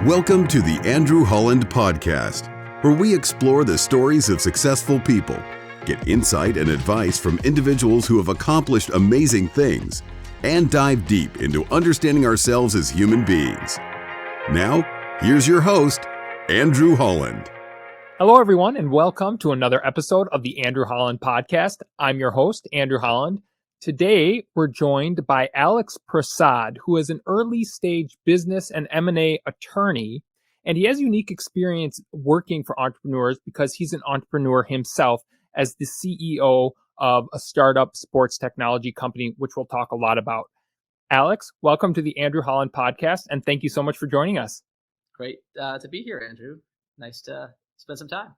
Welcome to the Andrew Holland Podcast, where we explore the stories of successful people, get insight and advice from individuals who have accomplished amazing things, and dive deep into understanding ourselves as human beings. Now, here's your host, Andrew Holland. Hello, everyone, and welcome to another episode of the Andrew Holland Podcast. I'm your host, Andrew Holland. Today, we're joined by AlexPrasad, who is an early-stage business and M&A attorney, and he has unique experience working for entrepreneurs because he's an entrepreneur himself as the CEO of a startup sports technology company, which we'll talk a lot about. Alex, welcome to the Andrew Holland Podcast, and thank you so much for joining us. Great to be here, Andrew. Nice to spend some time.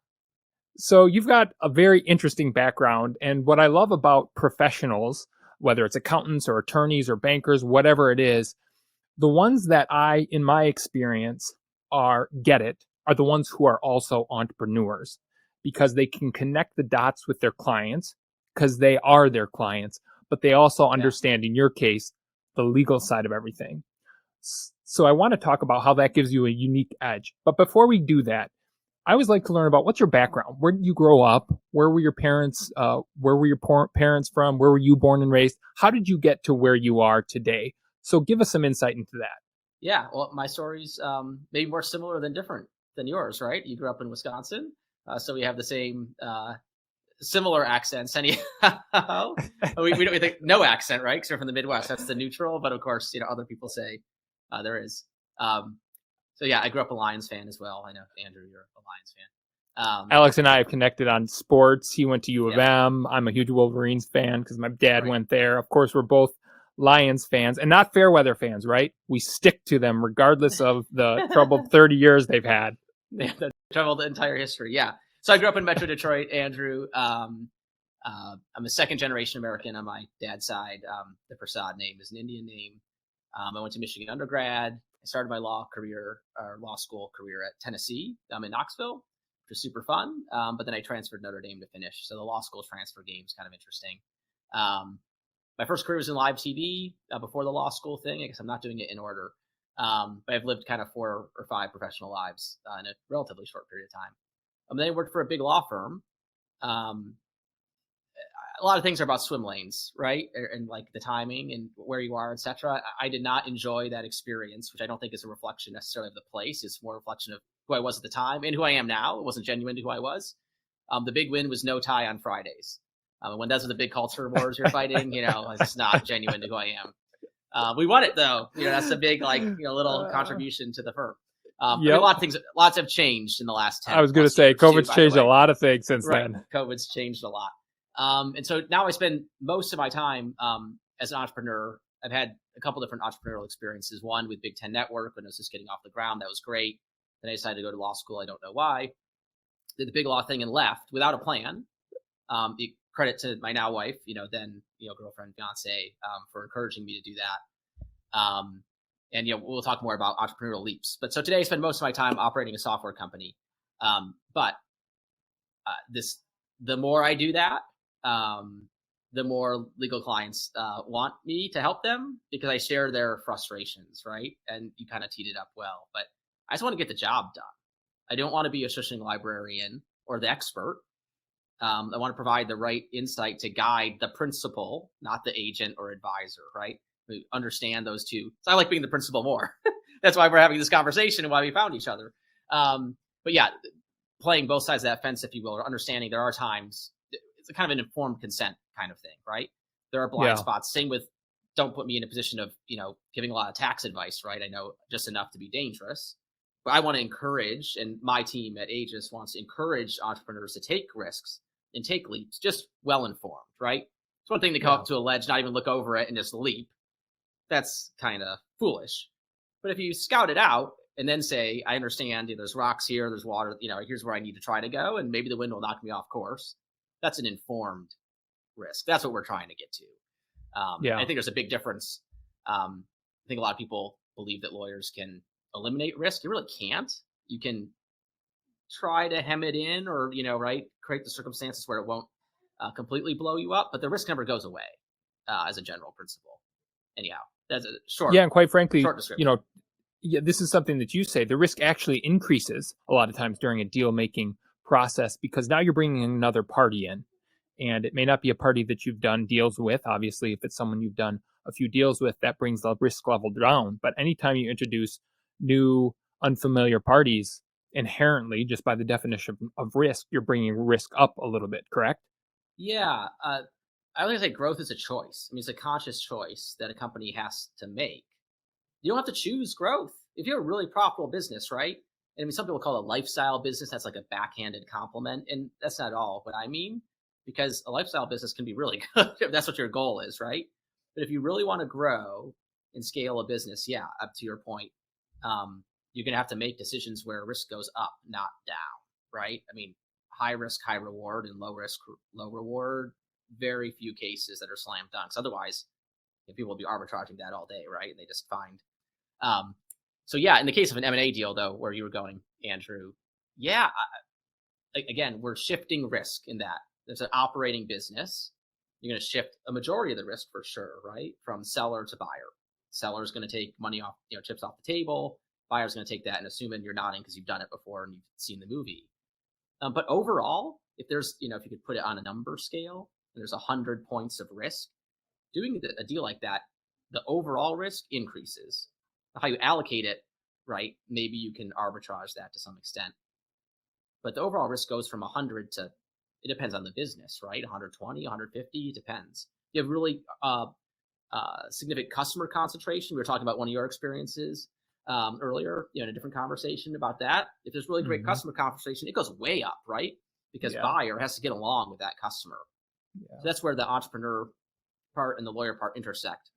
So you've got a very interesting background, and what I love about professionals, whether it's accountants or attorneys or bankers, whatever it is, the ones that in my experience, are the ones who are also entrepreneurs, because they can connect the dots with their clients because they are their clients, but they also understand, in your case, the legal side of everything. So I want to talk about how that gives you a unique edge. But before we do that, I always like to learn about what's your background. Where did you grow up? Where were your parents? Where were your parents from? Where were you born and raised? How did you get to where you are today? So give us some insight into that. Yeah, well, my story's maybe more similar than different than yours, right? You grew up in Wisconsin, so we have the same similar accents. Anyhow, we think no accent, right? Because we're from the Midwest. That's the neutral, but of course, other people say there is. So yeah, I grew up a Lions fan as well. I know, Andrew, you're a Lions fan. Alex and I have connected on sports. He went to U of M. I'm a huge Wolverines fan because my dad went there. Of course, we're both Lions fans and not fair weather fans, right? We stick to them regardless of the troubled 30 years they've had. Yeah, the troubled entire history. Yeah. So I grew up in Metro Detroit, Andrew. I'm a second generation American on my dad's side. The Prasad name is an Indian name. I went to Michigan undergrad. I started my law school career at Tennessee, in Knoxville, which was super fun. But then I transferred to Notre Dame to finish. So the law school transfer game is kind of interesting. My first career was in live TV before the law school thing. I guess I'm not doing it in order. But I've lived kind of 4 or 5 professional lives in a relatively short period of time. Then I worked for a big law firm. A lot of things are about swim lanes, right? And like the timing and where you are, etc. I did not enjoy that experience, which I don't think is a reflection necessarily of the place. It's more a reflection of who I was at the time and who I am now. It wasn't genuine to who I was. The big win was no tie on Fridays. When those are the big culture wars you're fighting, it's not genuine to who I am. We won it though. That's a big, little contribution to the firm. A lot of things, lots have changed in the last 10 I was going to say, COVID's changed a lot of things since then. COVID's changed a lot. And so now I spend most of my time as an entrepreneur. I've had a couple different entrepreneurial experiences. One with Big Ten Network when I was just getting off the ground. That was great. Then I decided to go to law school. I don't know why. Did the big law thing and left without a plan. Credit to my now wife, then girlfriend, fiance, for encouraging me to do that. And we'll talk more about entrepreneurial leaps. But so today I spend most of my time operating a software company. But the more I do that, the more legal clients want me to help them because I share their frustrations, right? And you kind of teed it up well. But I just want to get the job done. I don't want to be a shushing librarian or the expert. I want to provide the right insight to guide the principal, not the agent or advisor, right? We understand those two. So I like being the principal more. That's why we're having this conversation and why we found each other. But yeah, playing both sides of that fence, if you will, or understanding there are times it's a kind of an informed consent kind of thing, right? There are blind spots. Same with don't put me in a position of, giving a lot of tax advice, right? I know just enough to be dangerous. But I want to encourage, and my team at Aegis wants to encourage entrepreneurs to take risks and take leaps, just well-informed, right? It's one thing to go up to a ledge, not even look over it and just leap. That's kind of foolish. But if you scout it out and then say, I understand there's rocks here, there's water, here's where I need to try to go, and maybe the wind will knock me off course. That's an informed risk. That's what we're trying to get to. I think there's a big difference. I think a lot of people believe that lawyers can eliminate risk. You really can't. You can try to hem it in or, create the circumstances where it won't completely blow you up, but the risk never goes away as a general principle. Anyhow, that's a short. Yeah, and quite frankly, short description. Yeah, this is something that you say. The risk actually increases a lot of times during a deal making process because now you're bringing another party in. And it may not be a party that you've done deals with. Obviously, if it's someone you've done a few deals with, that brings the risk level down. But anytime you introduce new, unfamiliar parties, inherently, just by the definition of risk, you're bringing risk up a little bit, correct? Yeah, I always say growth is a choice. I mean, it's a conscious choice that a company has to make. You don't have to choose growth. If you're a really profitable business, right? And I mean, some people call it a lifestyle business. That's like a backhanded compliment. And that's not at all what I mean, because a lifestyle business can be really good if that's what your goal is, right? But if you really want to grow and scale a business, yeah, up to your point, you're going to have to make decisions where risk goes up, not down, right? I mean, high risk, high reward, and low risk, low reward, very few cases that are slam dunks. Otherwise, people will be arbitraging that all day, right? They just find so yeah, in the case of an M&A deal, though, where you were going, Andrew, yeah, again, we're shifting risk in that. There's an operating business. You're going to shift a majority of the risk for sure, right? From seller to buyer. Seller's going to take money off, chips off the table. Buyer's going to take that and assuming you're nodding because you've done it before and you've seen the movie. But overall, if there's, if you could put it on a number scale, and there's 100 points of risk, doing a deal like that, the overall risk increases. How you allocate it, right? Maybe you can arbitrage that to some extent. But the overall risk goes from 100 to, it depends on the business, right? 120, 150, it depends. You have really significant customer concentration. We were talking about one of your experiences earlier, in a different conversation about that. If there's really great customer concentration, it goes way up, right? Because buyer has to get along with that customer. Yeah. So that's where the entrepreneur part and the lawyer part intersect.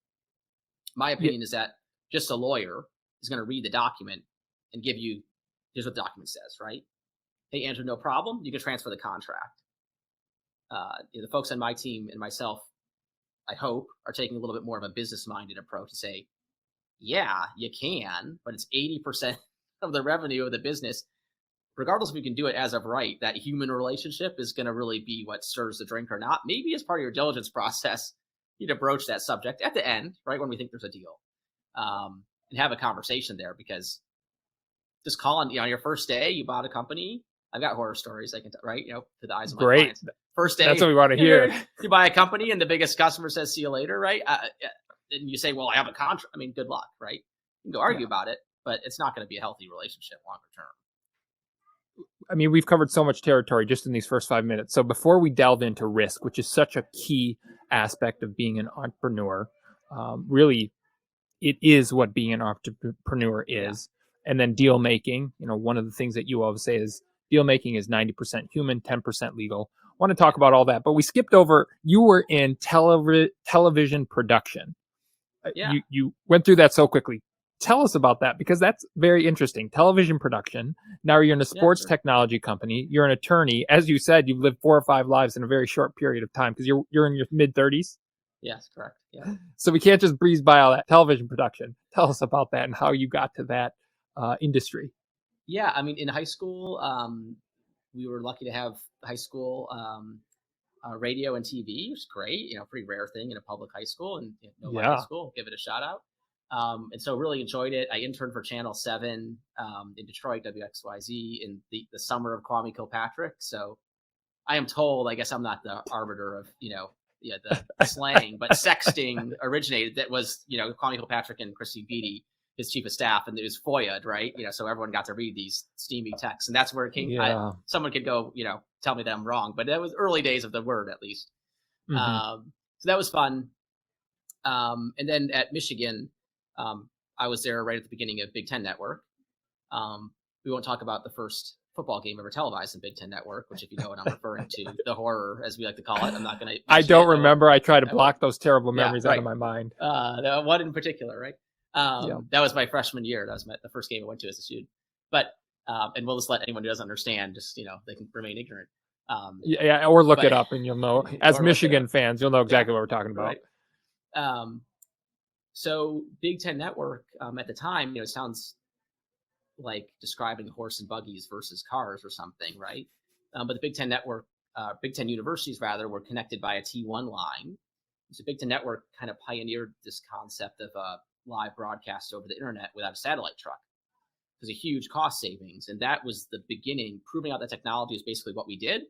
My opinion is that just a lawyer is going to read the document and give you, here's what the document says, right? Hey, Andrew, no problem. You can transfer the contract. The folks on my team and myself, I hope, are taking a little bit more of a business-minded approach to say, yeah, you can, but it's 80% of the revenue of the business. Regardless if you can do it as of right, that human relationship is going to really be what stirs the drink or not. Maybe as part of your diligence process, you need to broach that subject at the end, right, when we think there's a deal. And have a conversation there, because just calling, your first day you bought a company. I've got horror stories I can tell, right? To the eyes of my clients. First day, that's what we want to hear. You buy a company and the biggest customer says, "See you later," right? And you say, "Well, I have a contract." I mean, good luck, right? You can go argue about it, but it's not going to be a healthy relationship longer term. I mean, we've covered so much territory just in these first 5 minutes. So before we delve into risk, which is such a key aspect of being an entrepreneur, really, it is what being an entrepreneur is. Yeah. And then deal making, one of the things that you always say is deal making is 90% human, 10% legal. I want to talk about all that, but we skipped over, you were in television production. Yeah. You went through that so quickly. Tell us about that, because that's very interesting. Television production. Now you're in a sports technology company. You're an attorney. As you said, you've lived 4 or 5 lives in a very short period of time, because you're in your mid-30s. Yes, correct. Yeah. So we can't just breeze by all that. Television production. Tell us about that and how you got to that industry. Yeah, I mean, in high school, we were lucky to have high school radio and TV. It was great. Pretty rare thing in a public high school, and high school. Give it a shout out. And so really enjoyed it. I interned for Channel 7 in Detroit, WXYZ, in the summer of Kwame Kilpatrick. So I am told, I guess I'm not the arbiter of, the slang, but sexting originated. That was, Kwame Kilpatrick and Christine Beatty, his chief of staff, and it was FOIA'd, right? So everyone got to read these steamy texts, and that's where it came. Yeah. Someone could go, tell me that I'm wrong, but that was early days of the word, at least. Mm-hmm. So that was fun. And then at Michigan, I was there right at the beginning of Big Ten Network. We won't talk about the first football game ever televised in Big Ten Network, which, if you know what I'm referring to, the horror, as we like to call it. I'm not going to. I don't remember. I try to block those terrible memories out of my mind. The one in particular, right? That was my freshman year. That was the first game I went to as a student. But and we'll just let anyone who doesn't understand, just they can remain ignorant. Or look it up, and you'll know. As Michigan fans, you'll know exactly what we're talking about. Right. So Big Ten Network at the time, it sounds like describing horse and buggies versus cars or something, right? But the Big Ten Network, Big Ten universities rather, were connected by a T1 line. So Big Ten Network kind of pioneered this concept of live broadcasts over the internet without a satellite truck. It was a huge cost savings. And that was the beginning. Proving out that technology is basically what we did.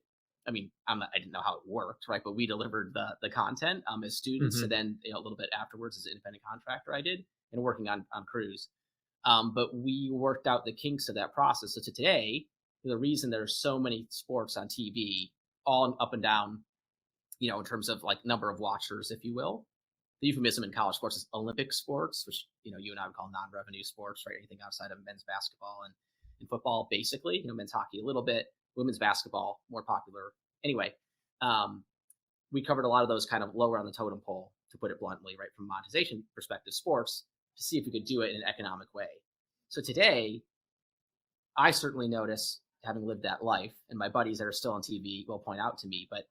I mean, I didn't know how it worked, right? But we delivered the content as students. And then a little bit afterwards as an independent contractor I did, and working on crews. But we worked out the kinks of that process. So to today, the reason there's so many sports on TV, all up and down, in terms of like number of watchers, if you will. The euphemism in college sports is Olympic sports, which, you and I would call non-revenue sports, right? Anything outside of men's basketball and football, basically, men's hockey a little bit, women's basketball, more popular. Anyway, we covered a lot of those kind of lower on the totem pole, to put it bluntly, right? From a monetization perspective, sports, to see if we could do it in an economic way. So today, I certainly notice, having lived that life, and my buddies that are still on TV will point out to me, but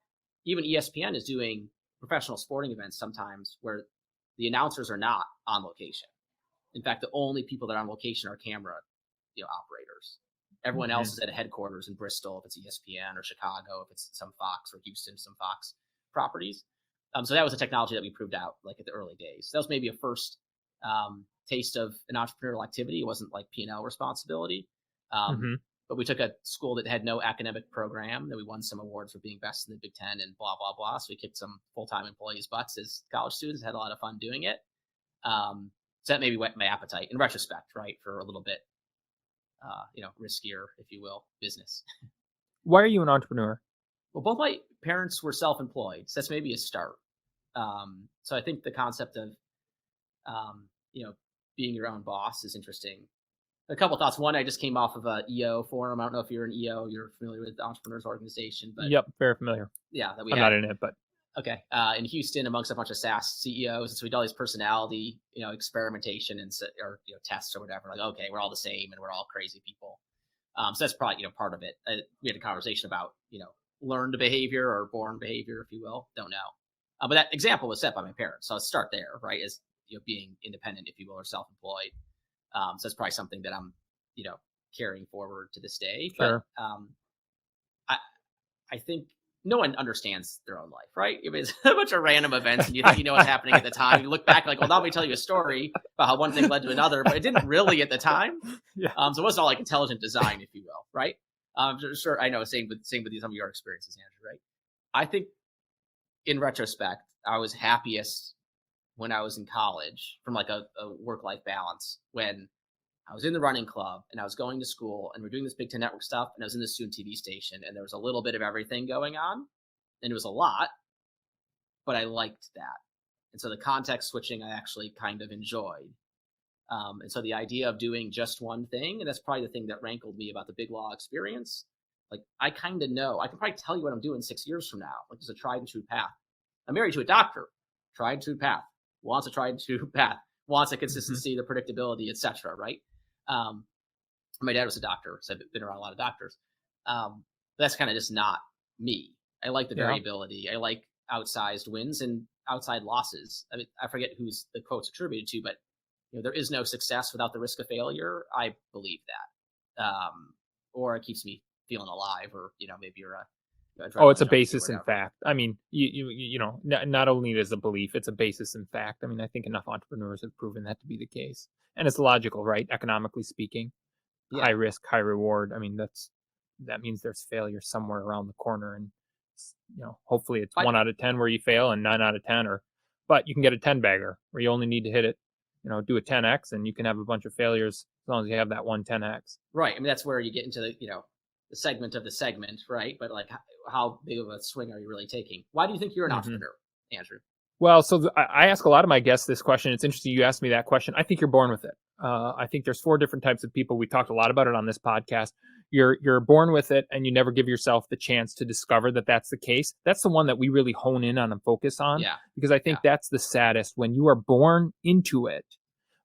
even ESPN is doing professional sporting events sometimes where the announcers are not on location. In fact, the only people that are on location are camera, operators. Everyone else is at a headquarters in Bristol, if it's ESPN, or Chicago, if it's some Fox, or Houston, some Fox properties. So that was a technology that we proved out like at the early days. That was maybe a first taste of an entrepreneurial activity. It wasn't like P&L responsibility. But we took a school that had no academic program, that we won some awards for being best in the Big Ten and blah, blah, blah. So we kicked some full-time employees' butts as college students, had a lot of fun doing it. So that maybe whet my appetite in retrospect, right, for a little bit, riskier, if you will, business. Why are you an entrepreneur? Well, both my parents were self-employed, so that's maybe a start. So I think the concept of, being your own boss is interesting. A couple of thoughts. One, I just came off of a EO forum. I don't know if you're an EO, you're familiar with the Entrepreneurs Organization, but yep, very familiar. Yeah, that I'm not in it, but okay. In Houston, amongst a bunch of SaaS CEOs, and so we did all these personality, experimentation and tests or whatever. Like, okay, we're all the same and we're all crazy people. So that's probably part of it. We had a conversation about learned behavior or born behavior, if you will. Don't know. But that example was set by my parents, so let's start there, right? As being independent, if you will, or self-employed. So that's probably something that I'm, carrying forward to this day. Sure. But I think no one understands their own life, right? If it's a bunch of random events and you think you know what's happening at the time, you look back like, well, now let me tell you a story about how one thing led to another, but it didn't really at the time. Yeah. So it wasn't all like intelligent design, if you will, right? Sure, I know, same with some of your experiences, Andrew, right? I think in retrospect, I was happiest when I was in college, from like a work-life balance, when I was in the running club and I was going to school and we're doing this Big Ten Network stuff, and I was in the student TV station, and there was a little bit of everything going on, and it was a lot, but I liked that. And so the context switching I actually kind of enjoyed. And so the idea of doing just one thing, and that's probably the thing that rankled me about the big law experience. Like, I kind of know, I can probably tell you what I'm doing 6 years from now. Like, there's a tried and true path. I'm married to a doctor, tried and true path, wants a tried and true path, wants a consistency, the predictability, etc. Right? My dad was a doctor, so I've been around a lot of doctors. But that's kind of just not me. I like the variability. I like outsized wins and outside losses. I mean, I forget who's the quote's attributed to, but there is no success without the risk of failure. I believe that, or it keeps me feeling alive. Or maybe you're a it's a basis in fact. I mean, not only is a belief, it's a basis in fact. I mean, I think enough entrepreneurs have proven that to be the case, and it's logical, right? Economically speaking, high risk, high reward. I mean, that means there's failure somewhere around the corner, and hopefully it's 1 out of 10 where you fail, and 9 out of 10, but you can get a 10 bagger where you only need to hit it, do a 10x, and you can have a bunch of failures as long as you have that one 10x. Right. I mean, that's where you get into the the segment of the segment, right? But like, how big of a swing are you really taking? Why do you think you're an entrepreneur, Andrew? Well, so I ask a lot of my guests this question. It's interesting you asked me that question. I think you're born with it. I think there's 4 different types of people. We talked a lot about it on this podcast. You're born with it, and you never give yourself the chance to discover that that's the case. That's the one that we really hone in on and focus on. Yeah. Because I think that's the saddest, when you are born into it,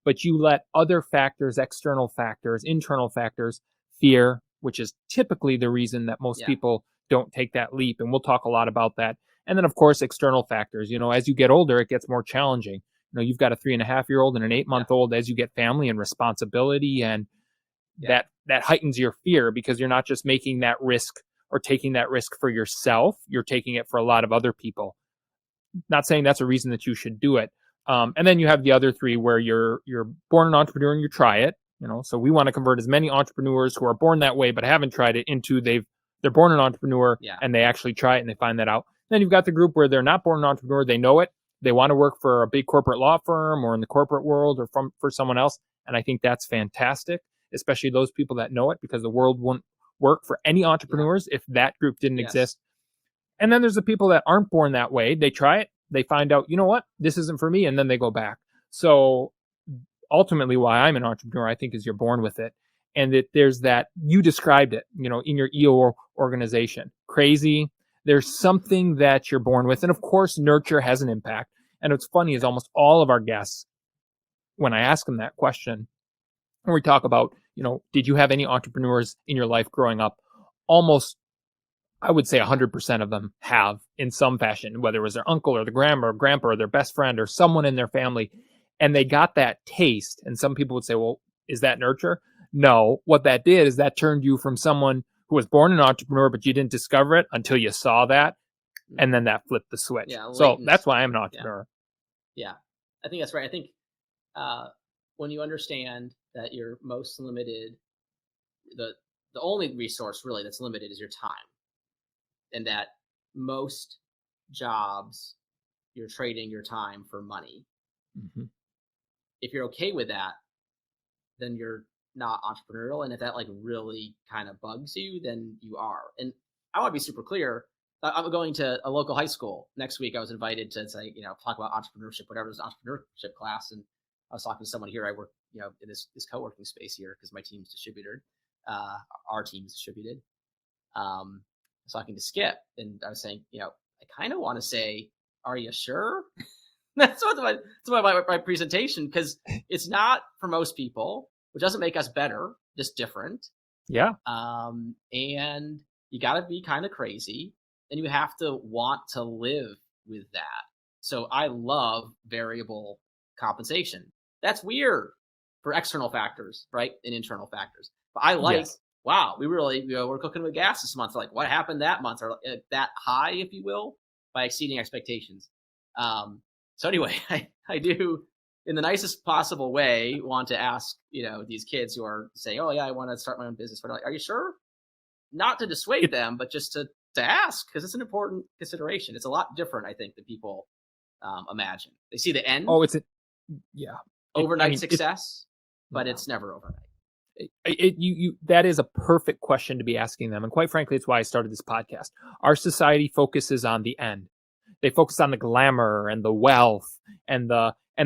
but you let other factors, external factors, internal factors, fear, which is typically the reason that most people don't take that leap. And we'll talk a lot about that. And then, of course, external factors. As you get older, it gets more challenging. You've got a 3.5-year-old and an 8-month-old. As you get family and responsibility, and that heightens your fear, because you're not just making that risk or taking that risk for yourself. You're taking it for a lot of other people. Not saying that's a reason that you should do it, And then you have the other three where you're born an entrepreneur and you try it. So we want to convert as many entrepreneurs who are born that way but haven't tried it into they're born an entrepreneur and they actually try it and they find that out. Then you've got the group where they're not born an entrepreneur, they know it, they want to work for a big corporate law firm or in the corporate world or for someone else, and I think that's fantastic, especially those people that know it, because the world wouldn't work for any entrepreneurs if that group didn't exist. And then there's the people that aren't born that way. They try it, they find out, you know what, this isn't for me, and then they go back. So ultimately why I'm an entrepreneur, I think, is you're born with it. And that there's that, you described it, in your EO organization. Crazy. There's something that you're born with. And of course, nurture has an impact. And what's funny is almost all of our guests, when I ask them that question, when we talk about, did you have any entrepreneurs in your life growing up? Almost, I would say 100% of them have in some fashion, whether it was their uncle or the grandma or grandpa or their best friend or someone in their family. And they got that taste. And some people would say, well, is that nurture? No. What that did is that turned you from someone who was born an entrepreneur, but you didn't discover it until you saw that. And then that flipped the switch. Yeah, so that's why I'm an entrepreneur. Yeah, I think that's right. I think when you understand that you're most limited, the only resource really that's limited is your time. And that most jobs, you're trading your time for money. Mm-hmm. If you're okay with that, then you're not entrepreneurial. And if that really kind of bugs you, then you are. And I want to be super clear. I'm going to a local high school next week. I was invited to say, talk about entrepreneurship, whatever, it was an entrepreneurship class. And I was talking to someone here. I work, in this co-working space here because my team's distributed. Our team is distributed. I was talking to Skip, and I was saying, I kind of want to say, are you sure? That's what my presentation, because it's not for most people, which doesn't make us better, just different. Yeah. And you got to be kind of crazy, and you have to want to live with that. So I love variable compensation. That's weird for external factors, right? And internal factors. But I like, wow, we really, we're cooking with gas this month. Like, what happened that month, or that high, if you will, by exceeding expectations. So anyway, I do, in the nicest possible way, want to ask, these kids who are saying, oh yeah, I want to start my own business. But are you sure? Not to dissuade them, but just to ask, because it's an important consideration. It's a lot different, I think, than people imagine. They see the end. Oh, overnight success, but it's never overnight. That is a perfect question to be asking them. And quite frankly, it's why I started this podcast. Our society focuses on the end. They focus on the glamour and the wealth and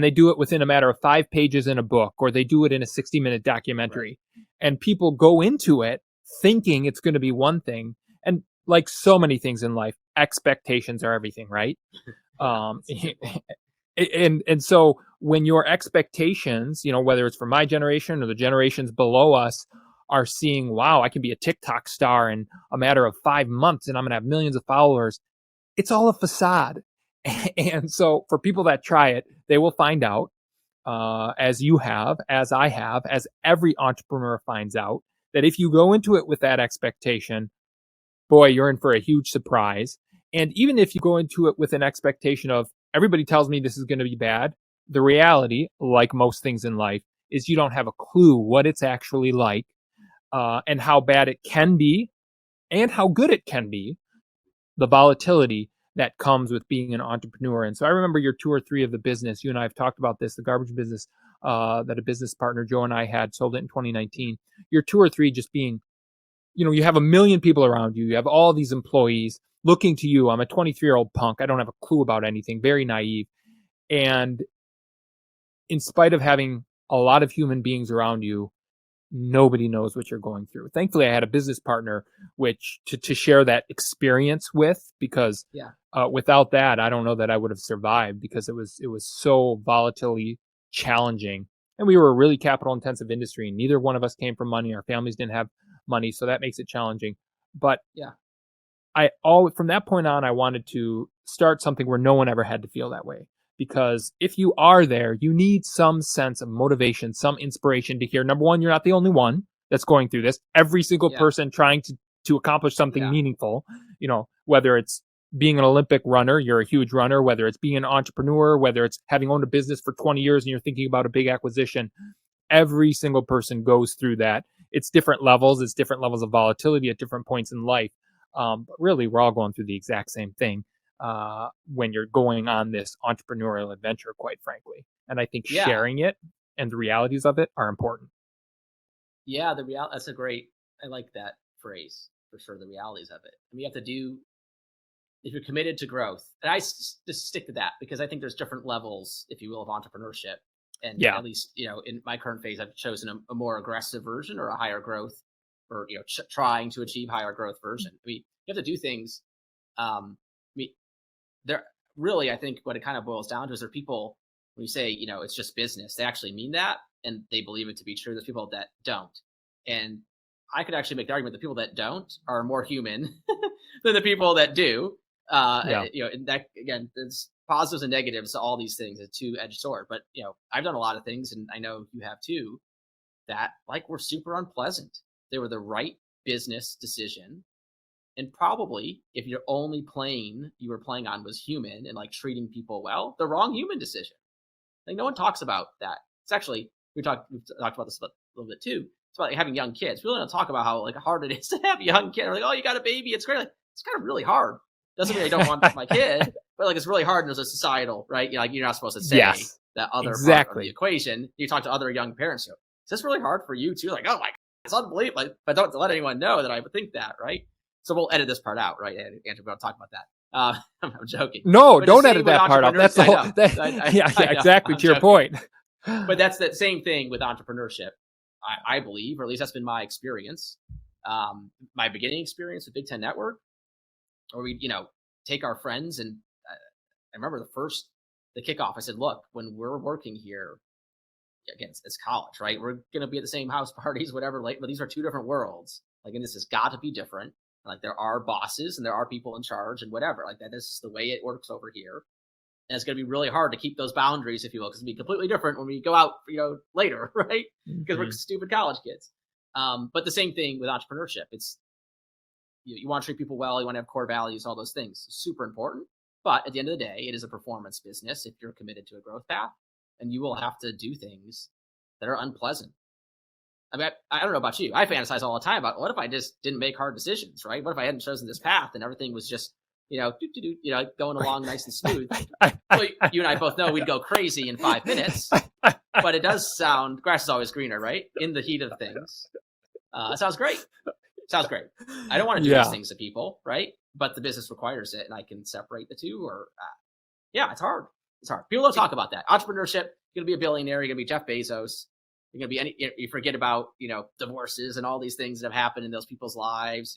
they do it within a matter of 5 pages in a book, or they do it in a 60-minute documentary. Right. And people go into it thinking it's going to be one thing. And like so many things in life, expectations are everything, right? And so when your expectations, whether it's for my generation or the generations below us, are seeing, wow, I can be a TikTok star in a matter of 5 months and I'm going to have millions of followers. It's all a facade. And so for people that try it, they will find out, as you have, as I have, as every entrepreneur finds out, that if you go into it with that expectation, boy, you're in for a huge surprise. And even if you go into it with an expectation of, everybody tells me this is going to be bad, the reality, like most things in life, is you don't have a clue what it's actually like, and how bad it can be and how good it can be, the volatility that comes with being an entrepreneur. And so I remember your 2 or 3 of the business. You and I have talked about this, the garbage business that a business partner, Joe, and I had sold it in 2019. Your 2 or 3 just being, you have 1 million people around you. You have all these employees looking to you. I'm a 23-year-old punk. I don't have a clue about anything, very naive. And in spite of having a lot of human beings around you, nobody knows what you're going through. Thankfully, I had a business partner which to share that experience with, because without that, I don't know that I would have survived, because it was so volatilely challenging. And we were a really capital intensive industry, and neither one of us came from money. Our families didn't have money, so that makes it challenging. But from that point on, I wanted to start something where no one ever had to feel that way. Because if you are there, you need some sense of motivation, some inspiration to hear, number one, you're not the only one that's going through this. Every single person trying to accomplish something meaningful, whether it's being an Olympic runner, you're a huge runner, whether it's being an entrepreneur, whether it's having owned a business for 20 years and you're thinking about a big acquisition, every single person goes through that. It's different levels. It's different levels of volatility at different points in life. But really, we're all going through the exact same thing when you're going on this entrepreneurial adventure, quite frankly. And I think sharing it and the realities of it are important. Yeah, that's a great, I like that phrase for sure, the realities of it. And you have to do, if you're committed to growth, and I just stick to that because I think there's different levels, if you will, of entrepreneurship. And at least, in my current phase, I've chosen a more aggressive version or a higher growth or, trying to achieve higher growth version. I mean, you have to do things. There really, I think what it kind of boils down to is there are people, when you say, it's just business, they actually mean that and they believe it to be true. There's people that don't. And I could actually make the argument that people that don't are more human than the people that do. And that, again, there's positives and negatives to all these things. It's a two-edged sword. But, I've done a lot of things, and I know you have too, that were super unpleasant. They were the right business decision. And probably if your only plane you were playing on was human and treating people well, the wrong human decision. No one talks about that. It's actually, we talked about this a little bit too. It's about having young kids. We really don't talk about how hard it is to have a young kid. We're oh, you got a baby. It's great. It's kind of really hard. Doesn't mean I don't want my kid, but it's really hard as a societal, right? You're not supposed to say that other part of the equation. You talk to other young parents. Is this really hard for you too? Oh my God, it's unbelievable. But don't let anyone know that I would think that, right? So we'll edit this part out, right? Andrew, we don't talk about that. I'm joking. No, don't edit that part out. That's the whole. Exactly. To your point. But that's that same thing with entrepreneurship. I believe, or at least that's been my experience. My beginning experience with Big Ten Network, where we, take our friends and I remember the kickoff. I said, look, when we're working here, again, it's college, right? We're going to be at the same house parties, whatever, but these are two different worlds. And this has got to be different. There are bosses and there are people in charge and whatever that. This is the way it works over here. And it's going to be really hard to keep those boundaries, if you will, because it'll be completely different when we go out, later, right? Because we're stupid college kids. But the same thing with entrepreneurship. It's, you want to treat people well, you want to have core values, all those things. Super important. But at the end of the day, it is a performance business if you're committed to a growth path, and you will have to do things that are unpleasant. I mean, I don't know about you. I fantasize all the time about what if I just didn't make hard decisions, right? What if I hadn't chosen this path and everything was just, going along nice and smooth? Well, you and I both know we'd go crazy in 5 minutes, but it does sound, grass is always greener, right? In the heat of things. It sounds great. Sounds great. I don't want to do these things to people, right? But the business requires it, and I can separate the two. Or, it's hard. It's hard. People don't talk about that. Entrepreneurship, you're going to be a billionaire. You're going to be Jeff Bezos. You're going to be you forget about, divorces and all these things that have happened in those people's lives.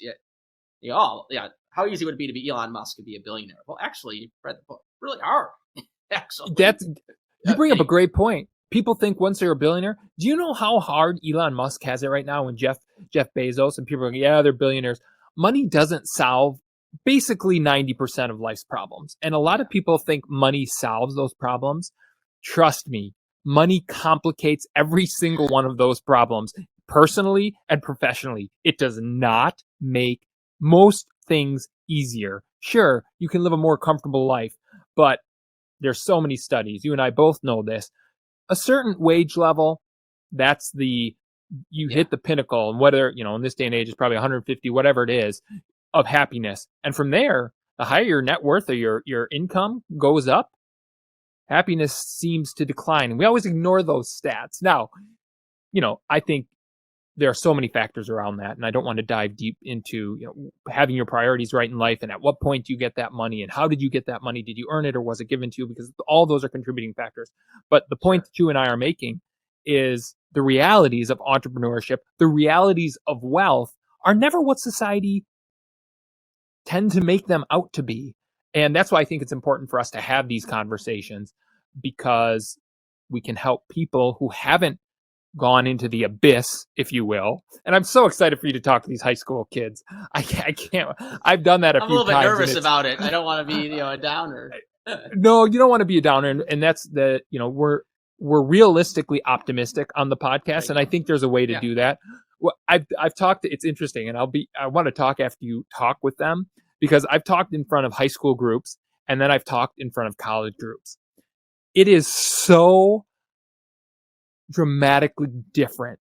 How easy would it be to be Elon Musk and be a billionaire? Well, actually, you read the book. Really hard. Actually. You bring up a great point. People think once they're a billionaire, do you know how hard Elon Musk has it right now when Jeff Bezos and people are like, they're billionaires. Money doesn't solve basically 90% of life's problems. And a lot of people think money solves those problems. Trust me, money complicates every single one of those problems, personally and professionally. It does not make most things easier. Sure, you can live a more comfortable life, but there's so many studies. You and I both know this. A certain wage level, that's you hit the pinnacle, and whether, in this day and age, it's probably 150, whatever it is, of happiness. And from there, the higher your net worth or your income goes up, happiness seems to decline. And we always ignore those stats. Now, I think there are so many factors around that, and I don't want to dive deep into having your priorities right in life, and at what point do you get that money, and how did you get that money? Did you earn it, or was it given to you? Because all those are contributing factors. But the point that you and I are making is the realities of entrepreneurship, the realities of wealth, are never what society tend to make them out to be. And that's why I think it's important for us to have these conversations, because we can help people who haven't gone into the abyss, if you will. And I'm so excited for you to talk to these high school kids. I can't. I've done that a few times. I'm a little bit nervous about it. I don't want to be, a downer. No, you don't want to be a downer, and that's we're realistically optimistic on the podcast, and I think there's a way to do that. Well, I've talked. It's interesting, and I want to talk after you talk with them. because I've talked in front of high school groups and then I've talked in front of college groups. It is so dramatically different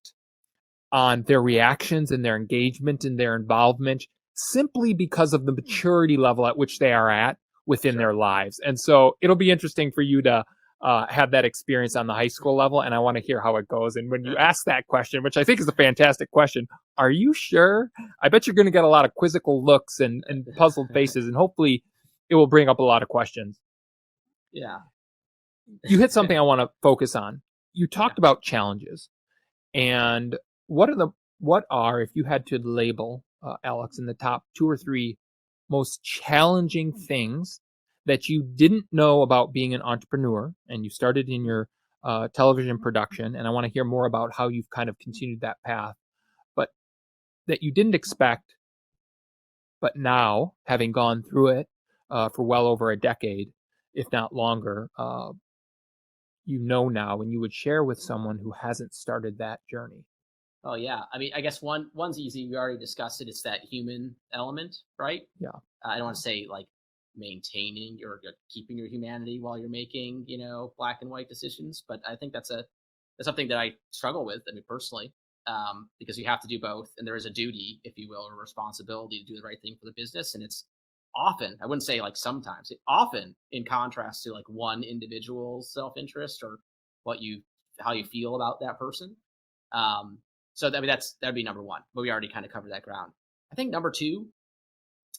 on their reactions and their engagement and their involvement simply because of the maturity level at which they are at within their lives. And so it'll be interesting for you to have that experience on the high school level, and I want to hear how it goes. And when you ask that question, which I think is a fantastic question, are you sure? I bet you're going to get a lot of quizzical looks and puzzled faces, and hopefully it will bring up a lot of questions. Yeah. You hit something I want to focus on. You talked about challenges, and what are, if you had to label, Alex, in the top 2 or 3 most challenging things that you didn't know about being an entrepreneur, and you started in your television production, and I want to hear more about how you've kind of continued that path, but that you didn't expect, but now, having gone through it for well over a decade, if not longer, you know now, and you would share with someone who hasn't started that journey? Oh yeah. I mean, I guess one's easy. We already discussed it. It's that human element, right? Yeah. I don't want to say like maintaining or keeping your humanity while you're making, black and white decisions, but I think that's something that I struggle with. I mean, personally, because you have to do both, and there is a duty, if you will, or responsibility to do the right thing for the business, and it's often, I wouldn't say like sometimes, often in contrast to like one individual's self-interest or how you feel about that person. So I mean, that'd be number one, but we already kind of covered that ground. I think number 2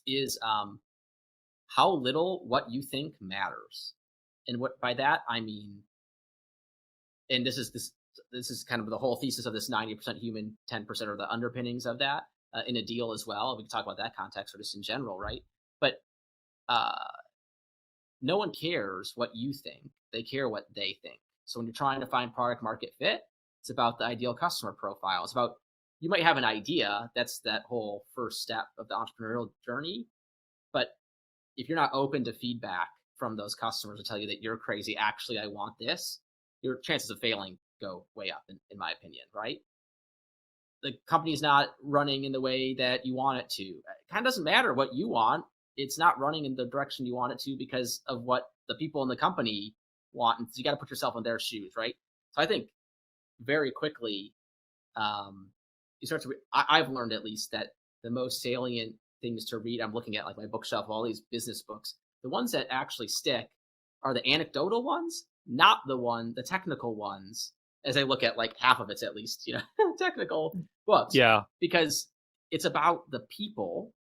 is how little what you think matters. And what by that I mean, and this is kind of the whole thesis of this 90% human, 10% or the underpinnings of that in a deal as well. We can talk about that context or just in general, right? But no one cares what you think. They care what they think. So when you're trying to find product market fit, it's about the ideal customer profile. It's about, you might have an idea. That's that whole first step of the entrepreneurial journey. But if you're not open to feedback from those customers to tell you that you're crazy, actually, I want this, your chances of failing go way up, in my opinion, right? The company's not running in the way that you want it to. It kind of doesn't matter what you want. It's not running in the direction you want it to because of what the people in the company want. And so you got to put yourself in their shoes, right? So I think very quickly, you start to, I've learned at least that the most salient things to read, I'm looking at like my bookshelf of all these business books, the ones that actually stick are the anecdotal ones, not the technical ones, as I look at like half of it's at least, technical books. Yeah. Because it's about the people,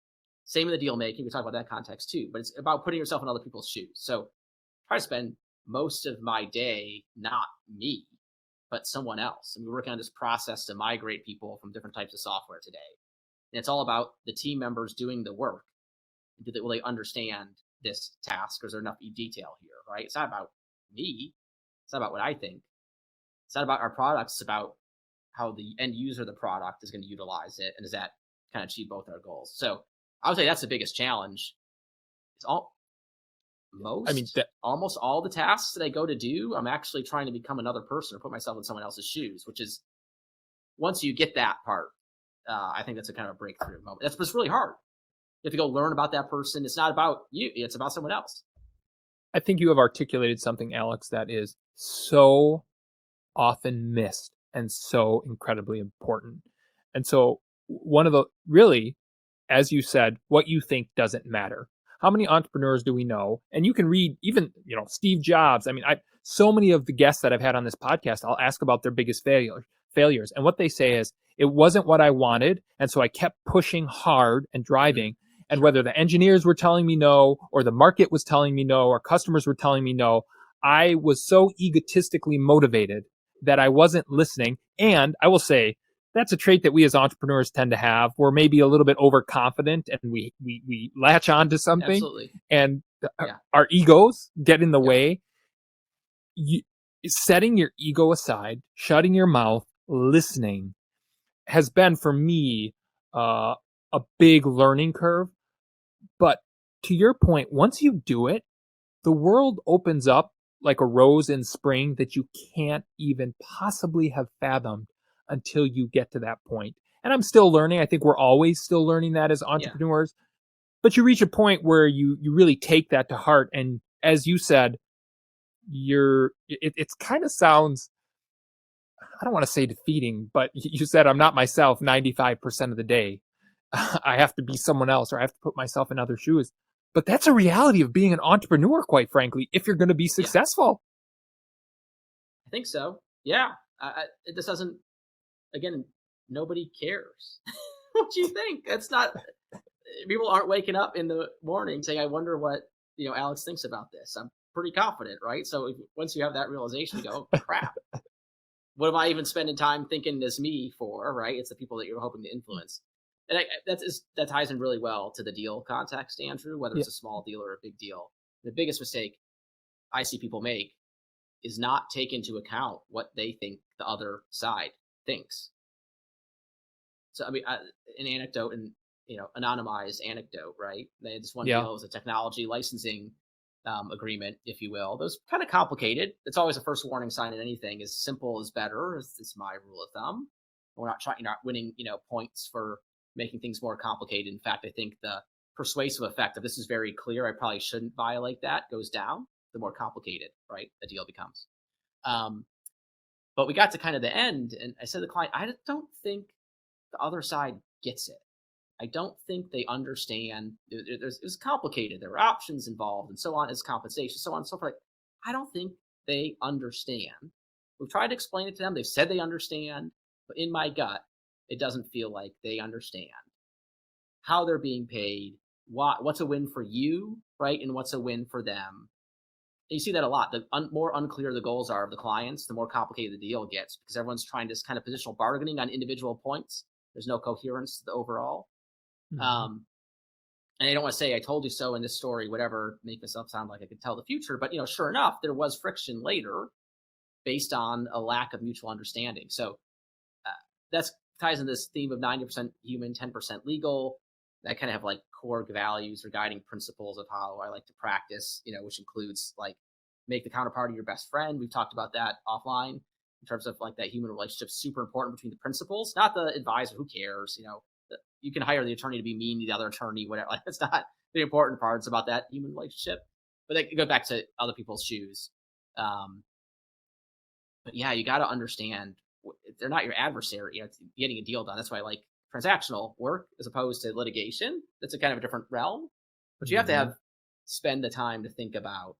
same in the deal making, we talk about that context too, but it's about putting yourself in other people's shoes. So try to spend most of my day, not me, but someone else. And we're working on this process to migrate people from different types of software today. And it's all about the team members doing the work. Will they understand this task? Or is there enough detail here, right? It's not about me. It's not about what I think. It's not about our products. It's about how the end user of the product is going to utilize it. And does that kind of achieve both our goals? So I would say that's the biggest challenge. It's almost all the tasks that I go to do, I'm actually trying to become another person or put myself in someone else's shoes, which is, once you get that part, I think that's a kind of a breakthrough moment. It's really hard. You have to go learn about that person. It's not about you. It's about someone else. I think you have articulated something, Alex, that is so often missed and so incredibly important. And so one of the, really, as you said, what you think doesn't matter. How many entrepreneurs do we know? And you can read even, Steve Jobs. I mean, so many of the guests that I've had on this podcast, I'll ask about their biggest failures. And what they say is, it wasn't what I wanted. And so I kept pushing hard and driving. And whether the engineers were telling me no, or the market was telling me no, or customers were telling me no, I was so egotistically motivated that I wasn't listening. And I will say, that's a trait that we as entrepreneurs tend to have. We're maybe a little bit overconfident and we latch on to something. Absolutely. And our egos get in the way. Setting your ego aside, shutting your mouth, listening has been for me a big learning curve. But to your point, once you do it, the world opens up like a rose in spring that you can't even possibly have fathomed until you get to that point. And I'm still learning. I think we're always still learning that as entrepreneurs. But you reach a point where you really take that to heart. And as you said, it's kind of sounds, I don't want to say defeating, but you said I'm not myself 95% of the day. I have to be someone else, or I have to put myself in other shoes. But that's a reality of being an entrepreneur, quite frankly, if you're going to be successful. I think so. Yeah. This doesn't, again, nobody cares what you think. It's not, people aren't waking up in the morning saying, I wonder what, Alex thinks about this. I'm pretty confident, right? So once you have that realization, you go, oh, crap. What am I even spending time thinking as me for, right? It's the people that you're hoping to influence. And that ties in really well to the deal context, Andrew, whether it's a small deal or a big deal. The biggest mistake I see people make is not take into account what they think the other side thinks. So, I mean, an anecdote and, anonymized anecdote, right? They had this one deal, it was a technology licensing agreement, if you will. Those kind of complicated. It's always a first warning sign in anything. As simple is better. It's my rule of thumb. We're not trying, not winning, points for making things more complicated. In fact, I think the persuasive effect of this is very clear, I probably shouldn't violate that, goes down the more complicated, right, a deal becomes. But we got to kind of the end, and I said to the client, I don't think the other side gets it. I don't think they understand. It was complicated. There were options involved and so on, as compensation, so on and so forth. I don't think they understand. We've tried to explain it to them. They've said they understand, but in my gut, it doesn't feel like they understand how they're being paid, what's a win for you, right, and what's a win for them. And you see that a lot. The more unclear the goals are of the clients, the more complicated the deal gets, because everyone's trying this kind of positional bargaining on individual points. There's no coherence to the overall. Mm-hmm. And I don't want to say I told you so in this story, whatever, make myself sound like I could tell the future. But, sure enough, there was friction later based on a lack of mutual understanding. So that's ties in this theme of 90% human, 10% legal. I kind of have like core values or guiding principles of how I like to practice, which includes like make the counterparty your best friend. We've talked about that offline in terms of like that human relationship, super important between the principals, not the advisor. Who cares? You can hire the attorney to be mean to the other attorney, whatever. Like, that's not the important part. It's about that human relationship. But they go back to other people's shoes. But yeah, you got to understand they're not your adversary. It's getting a deal done. That's why I like transactional work as opposed to litigation. That's a kind of a different realm. But you have to spend the time to think about.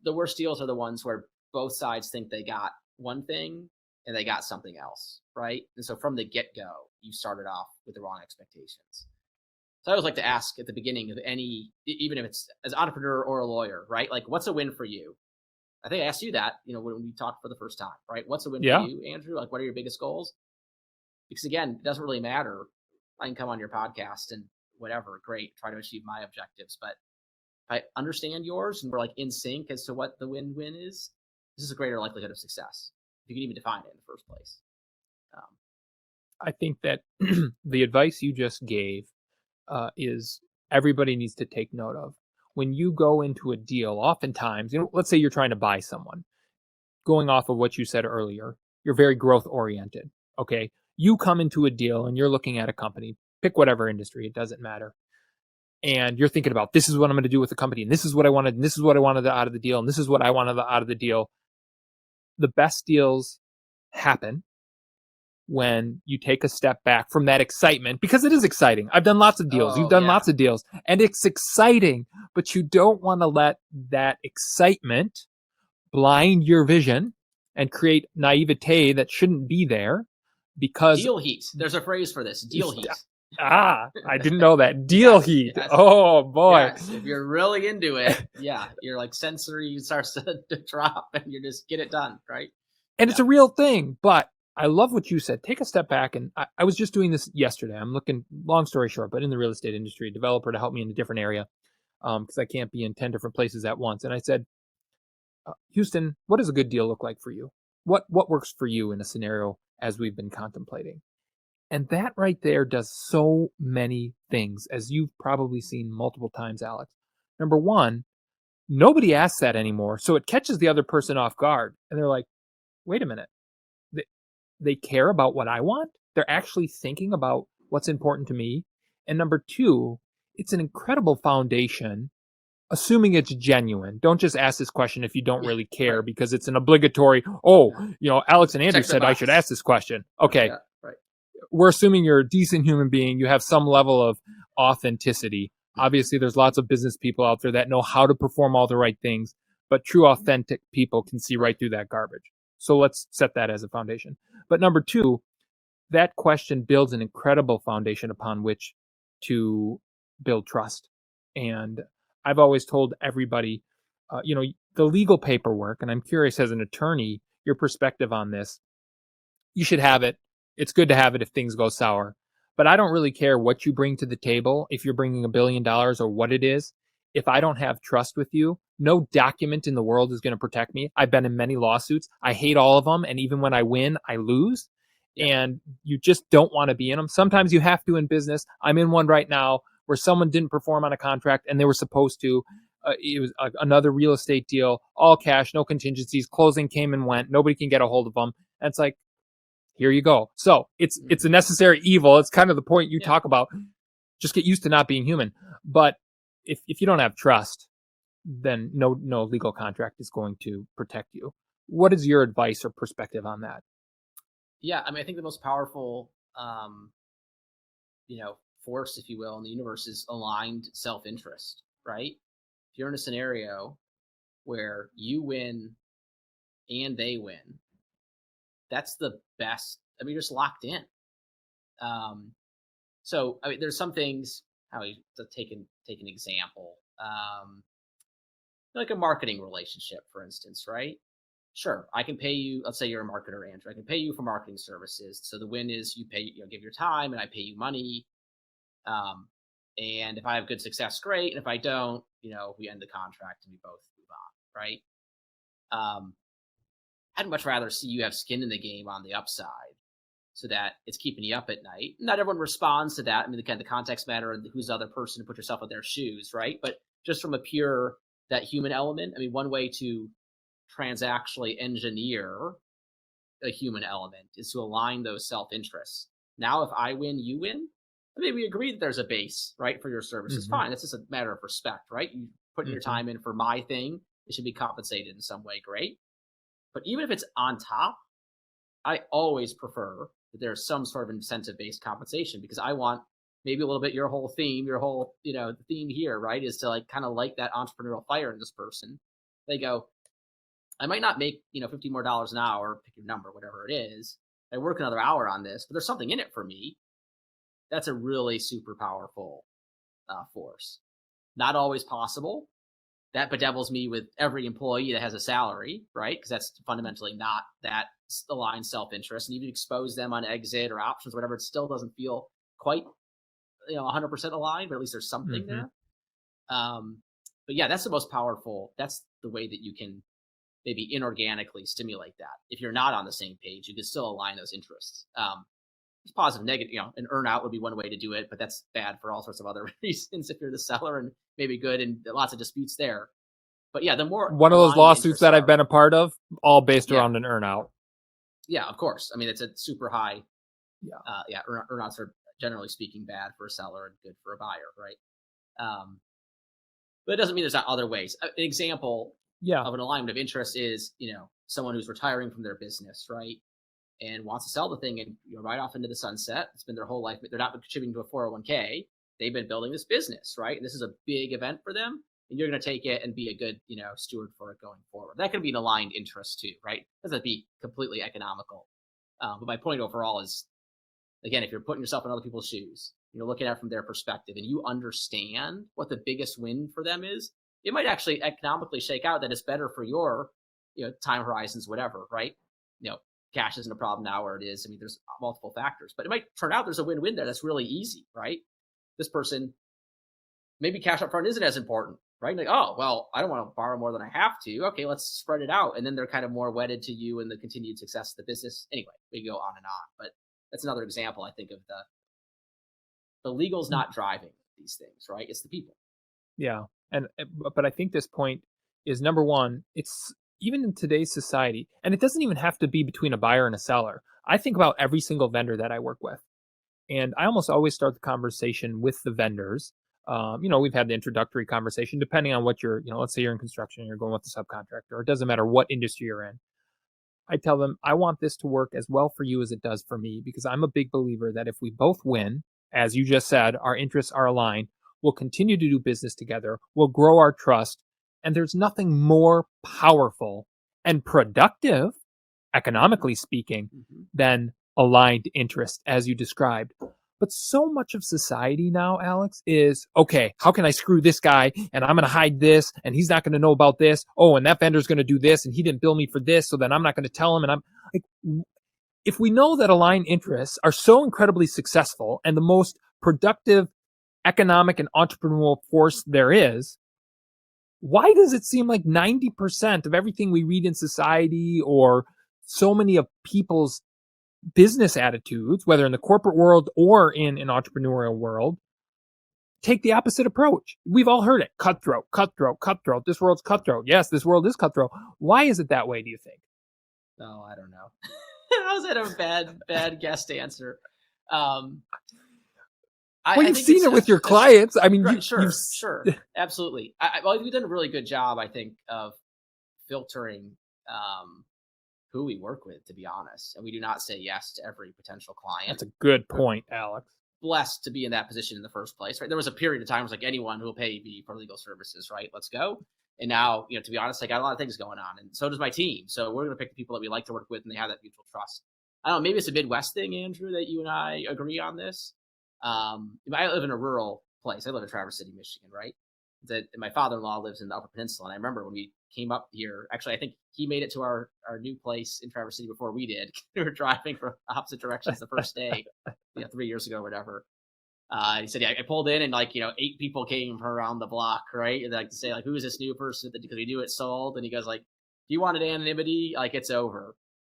The worst deals are the ones where both sides think they got one thing and they got something else, right? And so from the get-go, you started off with the wrong expectations. So I always like to ask at the beginning of any, even if it's as an entrepreneur or a lawyer, right? Like, what's a win for you? I think I asked you that, when we talked for the first time, right? What's a win for you, Andrew? Like, what are your biggest goals? Because again, it doesn't really matter. I can come on your podcast and whatever, great, try to achieve my objectives. But if I understand yours and we're like in sync as to what the win-win is, this is a greater likelihood of success. If you can even define it in the first place. I think that the advice you just gave is everybody needs to take note of. When you go into a deal, oftentimes, let's say you're trying to buy someone, going off of what you said earlier, you're very growth oriented. Okay. You come into a deal and you're looking at a company, pick whatever industry, it doesn't matter. And you're thinking about, this is what I'm going to do with the company. And this is what I wanted. And this is what I wanted out of the deal. And this is what I wanted out of the deal. The best deals happen when you take a step back from that excitement, because it is exciting. I've done lots of deals. You've done lots of deals, and it's exciting, but you don't want to let that excitement blind your vision and create naivete that shouldn't be there. Because deal heat. There's a phrase for this. Deal heat. I didn't know that. Deal heat. Yes. Oh boy. Yes. If you're really into it, you're like sensory starts to drop and you just get it done, right? And it's a real thing, but I love what you said. Take a step back. And I was just doing this yesterday. I'm looking, long story short, but in the real estate industry, a developer to help me in a different area because I can't be in 10 different places at once. And I said, Houston, what does a good deal look like for you? What works for you in a scenario as we've been contemplating? And that right there does so many things, as you've probably seen multiple times, Alex. Number one, nobody asks that anymore. So it catches the other person off guard. And they're like, wait a minute. They care about what I want. They're actually thinking about what's important to me. And number two, it's an incredible foundation, assuming it's genuine. Don't just ask this question if you don't really care, Right. because it's an obligatory, Alex and Andrew Check the said I should box. ask this question. Okay. Yeah. Right. We're assuming you're a decent human being. You have some level of authenticity. Obviously, there's lots of business people out there that know how to perform all the right things, but true authentic people can see right through that garbage. So let's set that as a foundation. But number two, that question builds an incredible foundation upon which to build trust. And I've always told everybody, the legal paperwork, and I'm curious as an attorney, your perspective on this. You should have it. It's good to have it if things go sour. But I don't really care what you bring to the table, if you're bringing $1 billion or what it is. If I don't have trust with you, no document in the world is going to protect me. I've been in many lawsuits. I hate all of them. And even when I win, I lose. Yeah. And you just don't want to be in them. Sometimes you have to in business. I'm in one right now where someone didn't perform on a contract and they were supposed to. It was another real estate deal, all cash, no contingencies. Closing came and went. Nobody can get a hold of them. And it's like, here you go. So it's a necessary evil. It's kind of the point you talk about. Just get used to not being human. But if you don't have trust, then no legal contract is going to protect you. What is your advice or perspective on that? Yeah, I mean, I think the most powerful, force, if you will, in the universe is aligned self-interest, right? If you're in a scenario where you win and they win, that's the best. I mean, you're just locked in. So I mean, there's some things. To take an example, like a marketing relationship, for instance, right? Sure, I can pay you. Let's say you're a marketer, Andrew. I can pay you for marketing services. So the win is you pay, give your time, and I pay you money. And if I have good success, great. And if I don't, we end the contract and we both move on, right? I'd much rather see you have skin in the game on the upside, so that it's keeping you up at night. Not everyone responds to that. I mean, the context matter and who's the other person to put yourself in their shoes, right? But just from a pure that human element, I mean, one way to transactionally engineer a human element is to align those self-interests. Now, if I win, you win. Maybe we agree that there's a base, right, for your services. Fine. It's just a matter of respect, right? You put your time in for my thing. It should be compensated in some way. Great. But even if it's on top, I always prefer that there's some sort of incentive-based compensation, because I want maybe a little bit your whole theme, the theme here, right, is to kind of light that entrepreneurial fire in this person. They go, I might not make, $50 more an hour, pick your number, whatever it is. I work another hour on this, but there's something in it for me. That's a really super powerful force. Not always possible. That bedevils me with every employee that has a salary, right? Because that's fundamentally not that aligned self-interest. And even expose them on exit or options, whatever, it still doesn't feel quite, 100% aligned, but at least there's something there. But yeah, that's the most powerful. That's the way that you can maybe inorganically stimulate that. If you're not on the same page, you can still align those interests. It's positive, negative, an earn out would be one way to do it, but that's bad for all sorts of other reasons if you're the seller, and maybe good and lots of disputes there. But yeah, the more one of those lawsuits that I've been a part of, all based around an earn out. Yeah, of course. I mean, it's a super high. Earn outs are generally speaking bad for a seller and good for a buyer, right? But it doesn't mean there's not other ways. An example of an alignment of interest is, someone who's retiring from their business, right? And wants to sell the thing and right off into the sunset. It's been their whole life, but they're not contributing to a 401k. They've been building this business, right? And this is a big event for them. And you're going to take it and be a good, steward for it going forward. That can be an aligned interest too, right? It doesn't be completely economical. But my point overall is, again, if you're putting yourself in other people's shoes, you're looking at it from their perspective, and you understand what the biggest win for them is, it might actually economically shake out that it's better for your, time horizons, whatever, right? Cash isn't a problem now, or it is. I mean, there's multiple factors, but it might turn out there's a win-win there. That's really easy, right? This person, maybe cash up front isn't as important, right? Like, oh, well, I don't want to borrow more than I have to. Okay, let's spread it out. And then they're kind of more wedded to you and the continued success of the business. Anyway, we go on and on, but that's another example, I think, of the legal's not driving these things, right? It's the people. Yeah. But I think this point is, number one, it's even in today's society, and it doesn't even have to be between a buyer and a seller. I think about every single vendor that I work with, and I almost always start the conversation with the vendors We've had the introductory conversation, depending on what let's say you're in construction and you're going with a subcontractor, or it doesn't matter what industry you're in. I tell them, I want this to work as well for you as it does for me, because I'm a big believer that if we both win, as you just said, our interests are aligned, we'll continue to do business together, we'll grow our trust, and there's nothing more powerful and productive, economically speaking, than aligned interest, as you described. But so much of society now, Alex, is, okay, how can I screw this guy? And I'm going to hide this, and he's not going to know about this. Oh, and that vendor's going to do this, and he didn't bill me for this, so then I'm not going to tell him. And I'm like, if we know that aligned interests are so incredibly successful and the most productive economic and entrepreneurial force there is, why does it seem like 90% of everything we read in society, or so many of people's business attitudes, whether in the corporate world or in an entrepreneurial world, take the opposite approach? We've all heard it. Cutthroat, cutthroat, cutthroat. This world's cutthroat. Yes, this world is cutthroat. Why is it that way, do you think? Oh, I don't know. How was that a bad guest answer? You've seen it with your clients. I mean, right, sure. Absolutely. We've done a really good job, I think, of filtering who we work with, to be honest. And we do not say yes to every potential client. That's a good point, Alex. Blessed to be in that position in the first place, right? There was a period of time where it was like, anyone who will pay me for legal services, right? Let's go. And now, to be honest, I got a lot of things going on, and so does my team. So we're going to pick the people that we like to work with, and they have that mutual trust. I don't know, maybe it's a Midwest thing, Andrew, that you and I agree on this. I live in a rural place. I live in Traverse City, Michigan, right? My father-in-law lives in the Upper Peninsula, and I remember when we came up here, actually, I think he made it to our new place in Traverse City before we did. We were driving from opposite directions the first day, 3 years ago or whatever. He said, I pulled in, and 8 people came from around the block, right? And to say, who is this new person? Because we knew it sold. And he goes, do you want anonymity? It's over.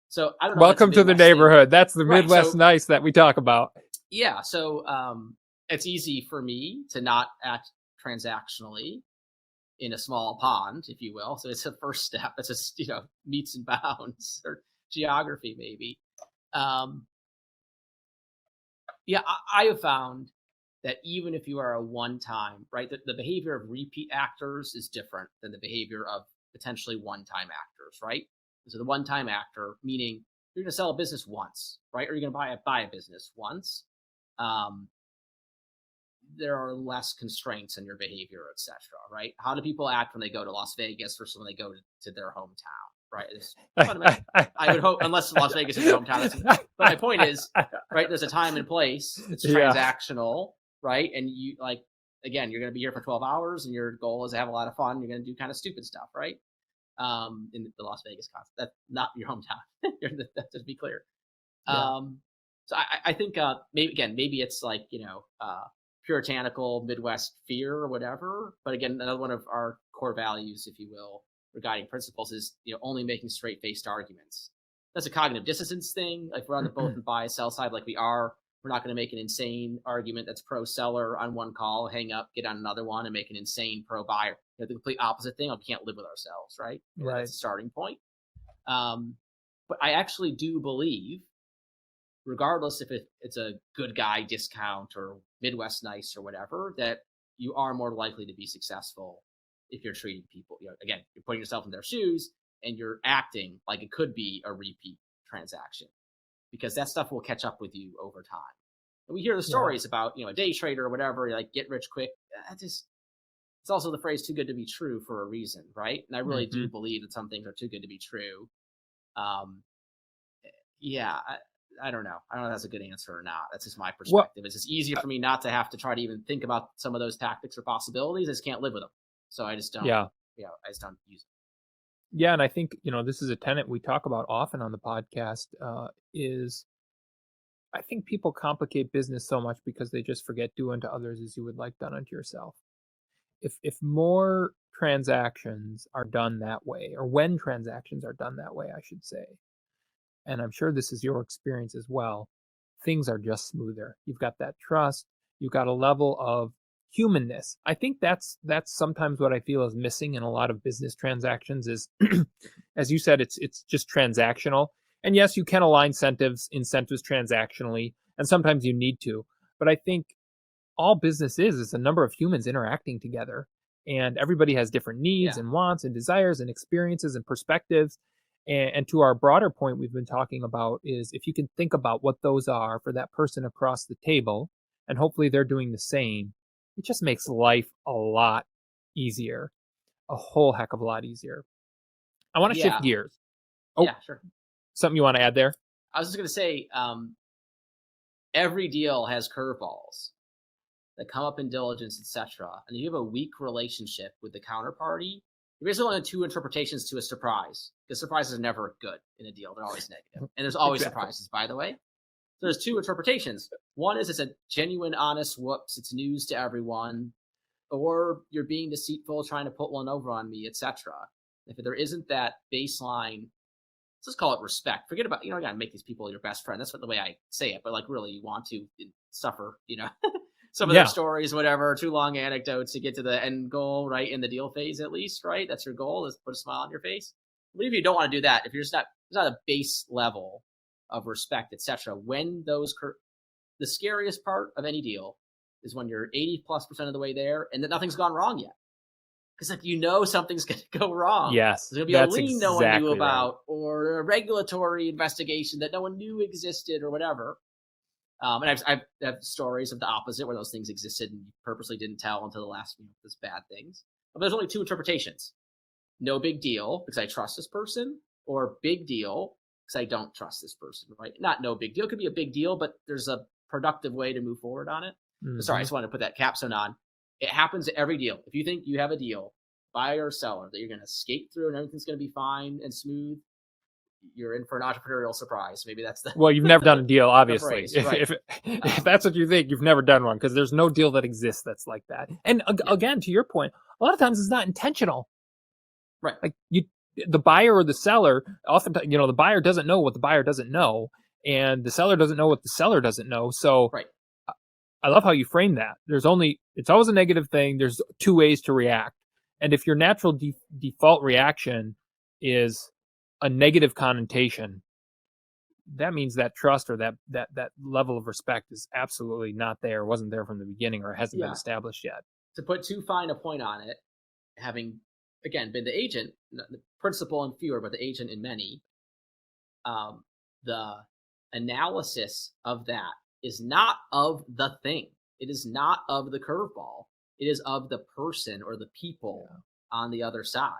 So I don't know. Welcome to the neighborhood. That's the Midwest nice that we talk about. Yeah. So it's easy for me to not act transactionally in a small pond, if you will. So it's a first step. It's just, meets and bounds, or geography, maybe. I have found that even if you are a one-time, right, the behavior of repeat actors is different than the behavior of potentially one-time actors, right? So the one-time actor, meaning you're going to sell a business once, right? Or you're going to buy a business once. There are less constraints in your behavior, etc., right? How do people act when they go to Las Vegas versus when they go to their hometown, right? I would hope, unless Las Vegas is their hometown. But my point is, right, there's a time and place. It's transactional, right? And you, again, you're going to be here for 12 hours, and your goal is to have a lot of fun. You're going to do kind of stupid stuff, right? In the Las Vegas concept. That's not your hometown. To be clear. Yeah. So I think maybe it's puritanical Midwest fear or whatever. But again, another one of our core values, if you will, or guiding principles is only making straight-faced arguments. That's a cognitive dissonance thing. We're on the both and buy sell side, like we are. We're not going to make an insane argument that's pro seller on one call, hang up, get on another one, and make an insane pro buyer. The complete opposite thing. We can't live with ourselves, right? Right. That's a starting point. But I actually do believe, regardless if it's a good guy discount or Midwest nice or whatever, that you are more likely to be successful if you're treating people. Again, you're putting yourself in their shoes and you're acting like it could be a repeat transaction, because that stuff will catch up with you over time. And we hear the stories about, a day trader or whatever, get rich quick. It's also the phrase too good to be true for a reason, right? And I really do believe that some things are too good to be true. I don't know. I don't know if that's a good answer or not. That's just my perspective. It's just easier for me not to have to try to even think about some of those tactics or possibilities. I just can't live with them. So I just don't. I just don't use them. Yeah, and I think, this is a tenet we talk about often on the podcast, is I think people complicate business so much because they just forget do unto others as you would like done unto yourself. If more transactions are done that way, or when transactions are done that way, I should say, and I'm sure this is your experience as well, things are just smoother. You've got that trust. You've got a level of humanness. I think that's sometimes what I feel is missing in a lot of business transactions is, as you said, it's just transactional. And yes, you can align incentives transactionally, and sometimes you need to. But I think all business is a number of humans interacting together, and everybody has different needs Yeah. and wants and desires and experiences and perspectives. And to our broader point we've been talking about is, if you can think about what those are for that person across the table, and hopefully they're doing the same, it just makes life a lot easier, a whole heck of a lot easier. I want to shift Yeah. gears. Oh, Yeah, sure. something you want to add there? I was just going to say, every deal has curveballs that come up in diligence, etc. And if you have a weak relationship with the counterparty, you're basically only two interpretations to a surprise, because surprises are never good in a deal. They're always negative. And there's always Exactly. surprises, by the way. So there's two interpretations. One is it's a genuine, honest whoops, it's news to everyone, or you're being deceitful, trying to put one over on me, etc. If there isn't that baseline, let's just call it respect. Forget about, you gotta make these people your best friend. That's what the way I say it, but like really you want to suffer, some of their stories, whatever, too long anecdotes to get to the end goal, right? In the deal phase, at least, right? That's your goal, is put a smile on your face. But if you don't want to do that, if you're just not, there's not a base level of respect, etc. When the scariest part of any deal is when you're 80+% of the way there and that nothing's gone wrong yet. Because something's going to go wrong. Yes, There's going to be a lien no one knew about, or a regulatory investigation that no one knew existed, or whatever. And I've stories of the opposite, where those things existed and you purposely didn't tell until the last minute, those bad things. But there's only two interpretations. No big deal, because I trust this person, or big deal, because I don't trust this person, right? Not no big deal. It could be a big deal, but there's a productive way to move forward on it. Mm-hmm. Sorry, I just wanted to put that capstone on. It happens at every deal. If you think you have a deal, buyer or seller, that you're going to skate through and everything's going to be fine and smooth, you're in for an entrepreneurial surprise. Maybe that's the... Well, you've never done a deal, obviously. Phrase, right. If that's what you think, you've never done one, because there's no deal that exists that's like that. And again, to your point, a lot of times it's not intentional. Right. Like the buyer or the seller, often, the buyer doesn't know what the buyer doesn't know, and the seller doesn't know what the seller doesn't know. So right. I love how you frame that. It's always a negative thing. There's two ways to react. And if your natural default reaction is a negative connotation, that means that trust or that level of respect is absolutely not there, wasn't there from the beginning, or hasn't been established yet. To put too fine a point on it, having, again, been the agent, the principal in fewer, but the agent in many, the analysis of that is not of the thing. It is not of the curveball. It is of the person or the people on the other side.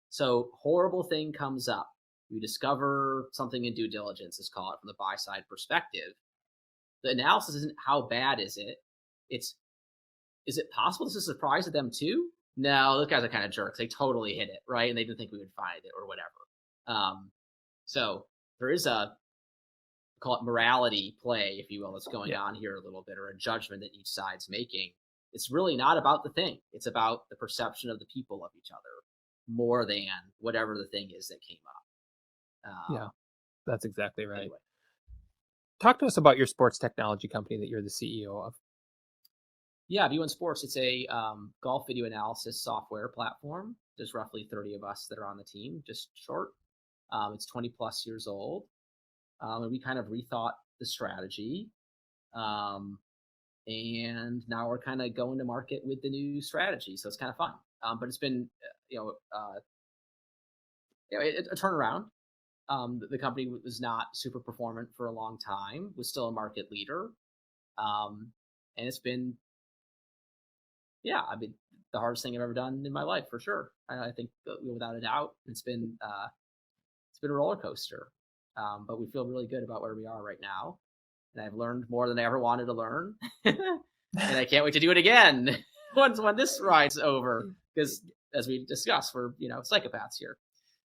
So horrible thing comes up. You discover something in due diligence, let's call it, from the buy side perspective. The analysis isn't how bad is it. It's, is it possible this is a surprise to them too? No, those guys are kind of jerks. They totally hit it, right? And they didn't think we would find it or whatever. So there is a, call it morality play, if you will, that's going on here a little bit, or a judgment that each side's making. It's really not about the thing. It's about the perception of the people of each other more than whatever the thing is that came up. That's exactly right. Anyway. Talk to us about your sports technology company that you're the CEO of. Yeah, V1 Sports, it's a golf video analysis software platform. There's roughly 30 of us that are on the team, just short. It's 20 plus years old. And we kind of rethought the strategy. And now we're kind of going to market with the new strategy. So it's kind of fun. But it's been, a turnaround. The company was not super performant for a long time, was still a market leader. And it's been, the hardest thing I've ever done in my life, for sure. I think without a doubt, it's been a roller coaster. But we feel really good about where we are right now. And I've learned more than I ever wanted to learn. And I can't wait to do it again when this ride's over. Because as we discussed, we're, psychopaths here.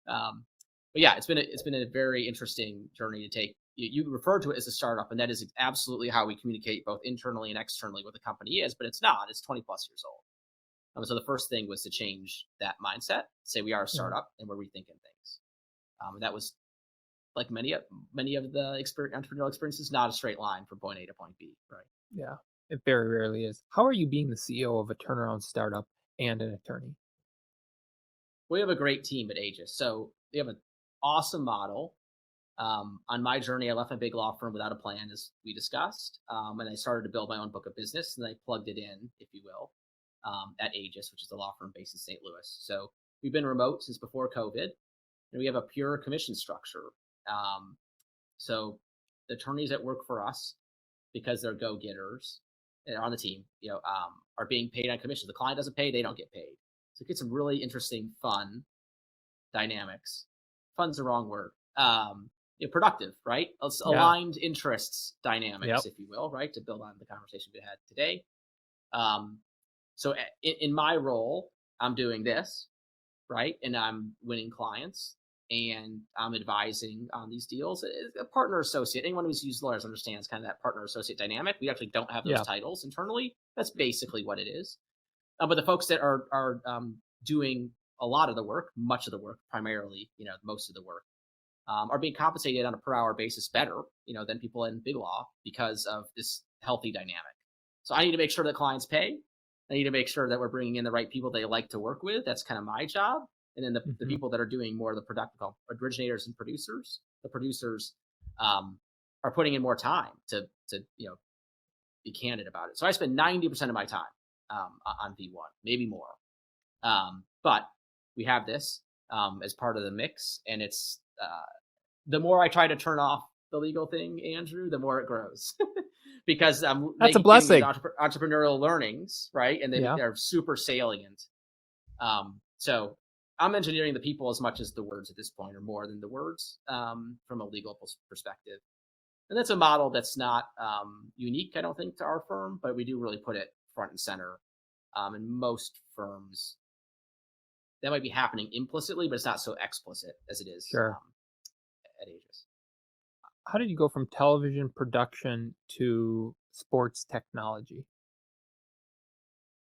But yeah, it's been a very interesting journey to take. You referred to it as a startup, and that is absolutely how we communicate both internally and externally what the company is, but it's not. It's 20 plus years old. So the first thing was to change that mindset, say we are a startup and we're rethinking things. That was, like many of the entrepreneurial experiences, not a straight line from point A to point B, right? Yeah, it very rarely is. How are you being the CEO of a turnaround startup and an attorney? We have a great team at Aegis. So we have an awesome model. On my journey, I left my big law firm without a plan, as we discussed, and I started to build my own book of business, and I plugged it in, if you will, at Aegis, which is a law firm based in St. Louis. So we've been remote since before COVID, and we have a pure commission structure. So the attorneys that work for us, because they're go-getters and are on the team, are being paid on commission. The client doesn't pay, they don't get paid. So it gets some really interesting, fun dynamics. Fun's the wrong word. Productive, right? Aligned interests dynamics, if you will, right? To build on the conversation we had today. So in my role, I'm doing this, right? And I'm winning clients and I'm advising on these deals. A partner associate, anyone who's used lawyers understands kind of that partner associate dynamic. We actually don't have those titles internally. That's basically what it is. But the folks that are doing a lot of the work, much of the work, primarily, most of the work, are being compensated on a per hour basis better, than people in big law because of this healthy dynamic. So I need to make sure that clients pay. I need to make sure that we're bringing in the right people they like to work with. That's kind of my job. And then the people that are doing more of the productive originators and producers, the producers are putting in more time to be candid about it. So I spend 90% of my time on V1, maybe more. But we have this as part of the mix, and it's the more I try to turn off the legal thing, Andrew, the more it grows. Because that's a blessing. Entrepreneurial learners, right? And they're super salient. So I'm engineering the people as much as the words at this point, or more than the words, from a legal perspective. And that's a model that's not unique, I don't think, to our firm, but we do really put it front and center. In most firms, that might be happening implicitly, but it's not so explicit as it is at Aegis. How did you go from television production to sports technology?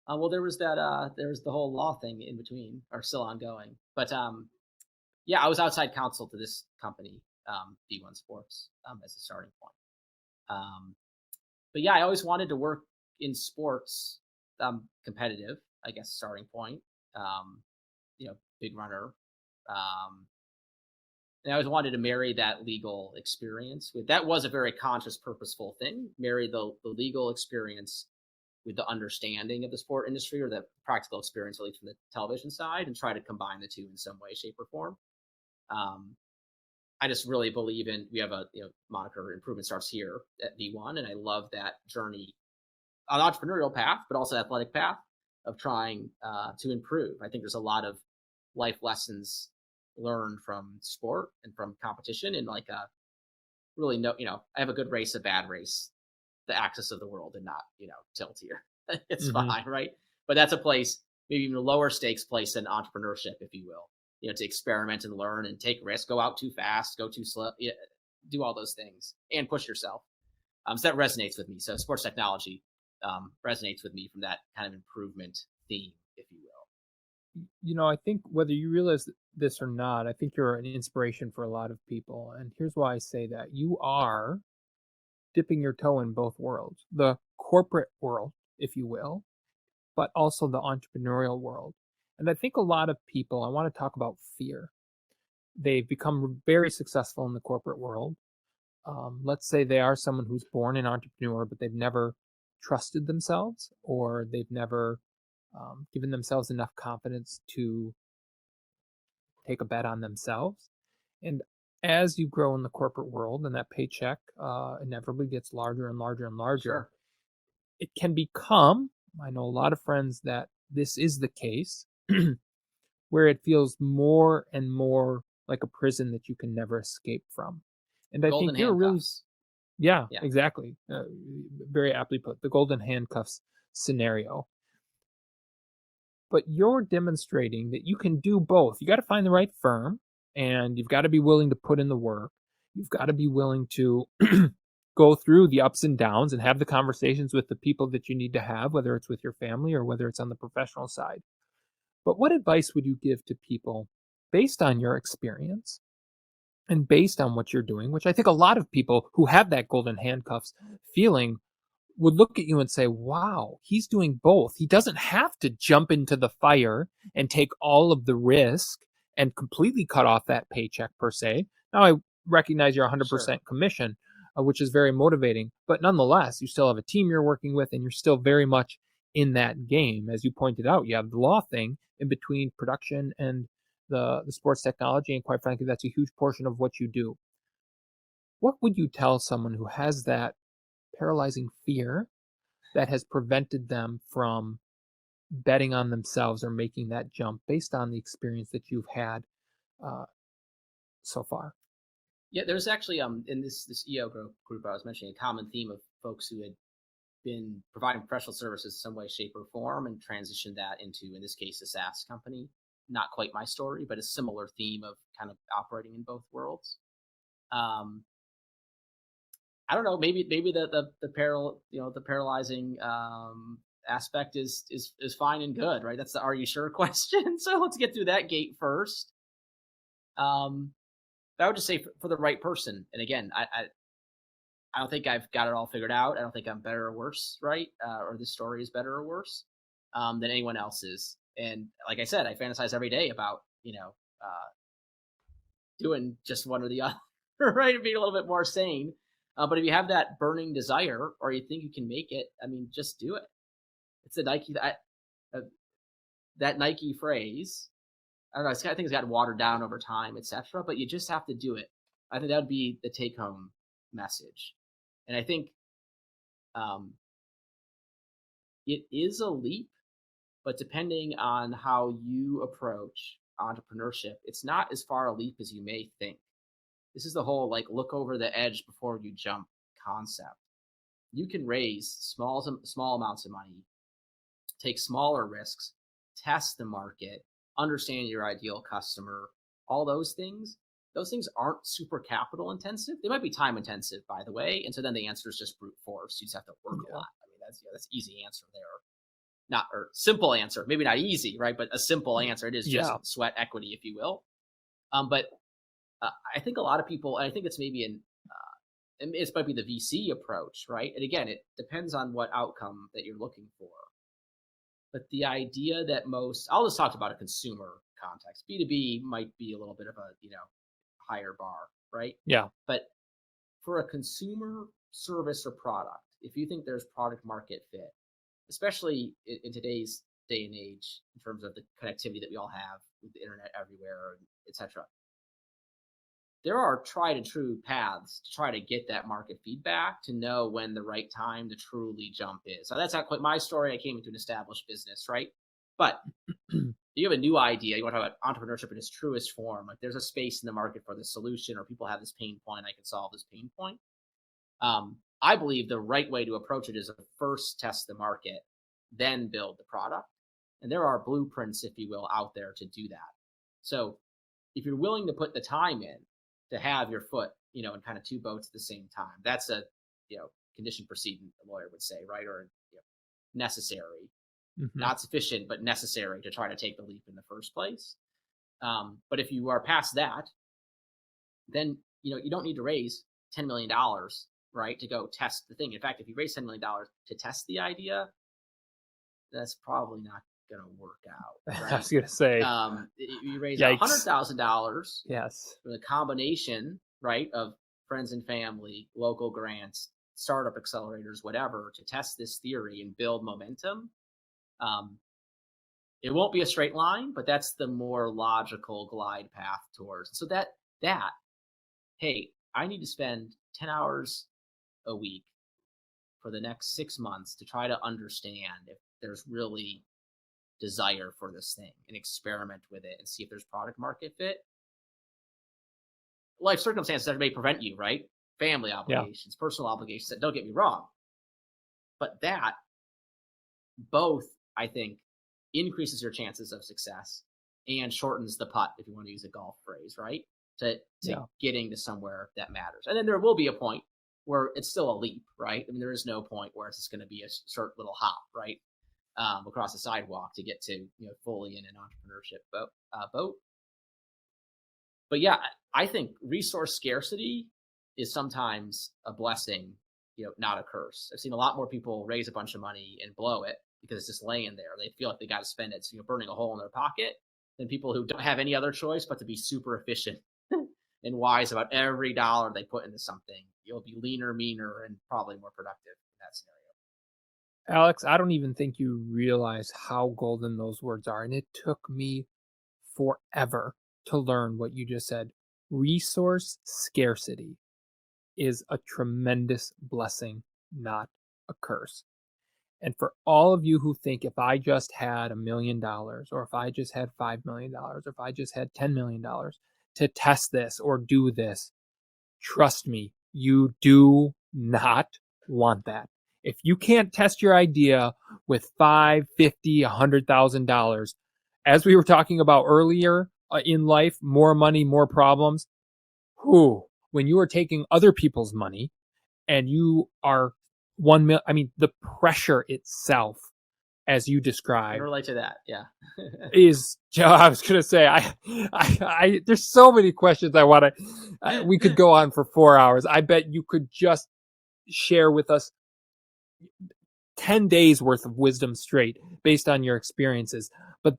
Well, there was the whole law thing in between, or still ongoing. But I was outside counsel to this company, V1 Sports, as a starting point. But I always wanted to work in sports, competitive, I guess, starting point. Big runner. And I always wanted to marry that legal experience with, that was a very conscious, purposeful thing, marry the legal experience with the understanding of the sport industry, or the practical experience, at least from the television side, and try to combine the two in some way, shape, or form. I just really believe in, we have a moniker, improvement starts here at V1, and I love that journey on the entrepreneurial path, but also athletic path of trying to improve. I think there's a lot of life lessons learned from sport and from competition, and really I have a good race, a bad race, the axis of the world, and not tilt here. It's fine, right? But that's a place, maybe even a lower stakes place than entrepreneurship, if you will, to experiment and learn and take risks, go out too fast, go too slow, do all those things and push yourself. So that resonates with me. So sports technology resonates with me from that kind of improvement theme, if you will. I think whether you realize this or not, I think you're an inspiration for a lot of people. And here's why I say that. You are dipping your toe in both worlds, the corporate world, if you will, but also the entrepreneurial world. And I think a lot of people, I want to talk about fear. They've become very successful in the corporate world. Let's say they are someone who's born an entrepreneur, but they've never trusted themselves, or they've never given themselves enough confidence to take a bet on themselves. And as you grow in the corporate world, and that paycheck inevitably gets larger and larger and larger, it can become, I know a lot of friends that this is the case, where it feels more and more like a prison that you can never escape from. And I think you're really, exactly, very aptly put, the golden handcuffs scenario. But you're demonstrating that you can do both. You got to find the right firm, and you've got to be willing to put in the work. You've got to be willing to go through the ups and downs and have the conversations with the people that you need to have, whether it's with your family or whether it's on the professional side. But what advice would you give to people based on your experience and based on what you're doing, which I think a lot of people who have that golden handcuffs feeling would look at you and say, wow, he's doing both. He doesn't have to jump into the fire and take all of the risk and completely cut off that paycheck per se. Now, recognize your 100% Sure. commission, which is very motivating. But nonetheless, you still have a team you're working with, and you're still very much in that game. As you pointed out, you have the law thing in between production and the sports technology, and quite frankly, that's a huge portion of what you do. What would you tell someone who has that paralyzing fear that has prevented them from betting on themselves or making that jump based on the experience that you've had uh, so far? Yeah, there's actually in this EO group I was mentioning a common theme of folks who had been providing professional services in some way, shape, or form, and transitioned that into, in this case, a SaaS company. Not quite my story, but a similar theme of kind of operating in both worlds. I don't know. Maybe the paralyzing aspect is fine and good, right? That's the "Are you sure?" question. So let's get through that gate first. I would just say for the right person, and again, I don't think I've got it all figured out. I don't think I'm better or worse, right? Or this story is better or worse than anyone else's. And like I said, I fantasize every day about doing just one or the other, right? And being a little bit more sane. But if you have that burning desire, or you think you can make it, I mean, just do it. It's the Nike that Nike phrase. I don't know. I think it's gotten watered down over time, etc. But you just have to do it. I think that would be the take-home message. And I think it is a leap, but depending on how you approach entrepreneurship, it's not as far a leap as you may think. This is the whole like look over the edge before you jump concept. You can raise small amounts of money, take smaller risks, test the market, understand your ideal customer, all those things. Those things aren't super capital intensive. They might be time intensive, by the way. And so then the answer is just brute force. You just have to work a lot. I mean, that's easy answer there. Not or simple answer, maybe not easy, right? But a simple answer. It is just sweat equity, if you will. But I think a lot of people, I think it's maybe it might be the VC approach, right? And again, it depends on what outcome that you're looking for. But the idea that I'll just talk about a consumer context. B2B might be a little bit of a, higher bar, right? Yeah. But for a consumer service or product, if you think there's product market fit, especially in today's day and age, in terms of the connectivity that we all have with the internet everywhere, etc., there are tried and true paths to try to get that market feedback to know when the right time to truly jump is. So that's not quite my story. I came into an established business, right? But you have a new idea, you want to talk about entrepreneurship in its truest form. Like there's a space in the market for this solution, or people have this pain point, I can solve this pain point. I believe the right way to approach it is to first test the market, then build the product. And there are blueprints, if you will, out there to do that. So if you're willing to put the time in to have your foot, in kind of two boats at the same time, that's a, condition precedent, a lawyer would say, right? Or necessary. Mm-hmm. Not sufficient, but necessary to try to take the leap in the first place. But if you are past that, then you don't need to raise $10 million, right, to go test the thing. In fact, if you raise $10 million to test the idea, that's probably not going to work out. Right? I was going to say, you raise $100,000. Yes, for the combination, right, of friends and family, local grants, startup accelerators, whatever, to test this theory and build momentum. It won't be a straight line, but that's the more logical glide path towards. So that, hey, I need to spend 10 hours a week for the next 6 months to try to understand if there's really desire for this thing and experiment with it and see if there's product market fit. Life circumstances that may prevent you, right? Family obligations, personal obligations, that don't get me wrong. But that both, I think, increases your chances of success and shortens the putt, if you want to use a golf phrase, right? To getting to somewhere that matters. And then there will be a point where it's still a leap, right? I mean, there is no point where it's just going to be a short little hop, right? Across the sidewalk to get to, fully in an entrepreneurship boat. But yeah, I think resource scarcity is sometimes a blessing, not a curse. I've seen a lot more people raise a bunch of money and blow it because it's just laying there. They feel like they got to spend it, so burning a hole in their pocket, than people who don't have any other choice but to be super efficient and wise about every dollar they put into something, you'll be leaner, meaner, and probably more productive in that scenario. Alex, I don't even think you realize how golden those words are. And it took me forever to learn what you just said. Resource scarcity is a tremendous blessing, not a curse. And for all of you who think if I just had $1 million, or if I just had $5 million, or if I just had $10 million to test this or do this, trust me, you do not want that. If you can't test your idea with $5, $50, $100,000, as we were talking about earlier in life, more money, more problems. When you are taking other people's money and you are the pressure itself, as you I described, can relate to that. Yeah. is, I was going to say, I there's so many questions I want to, we could go on for 4 hours. I bet you could just share with us 10 days worth of wisdom straight based on your experiences. But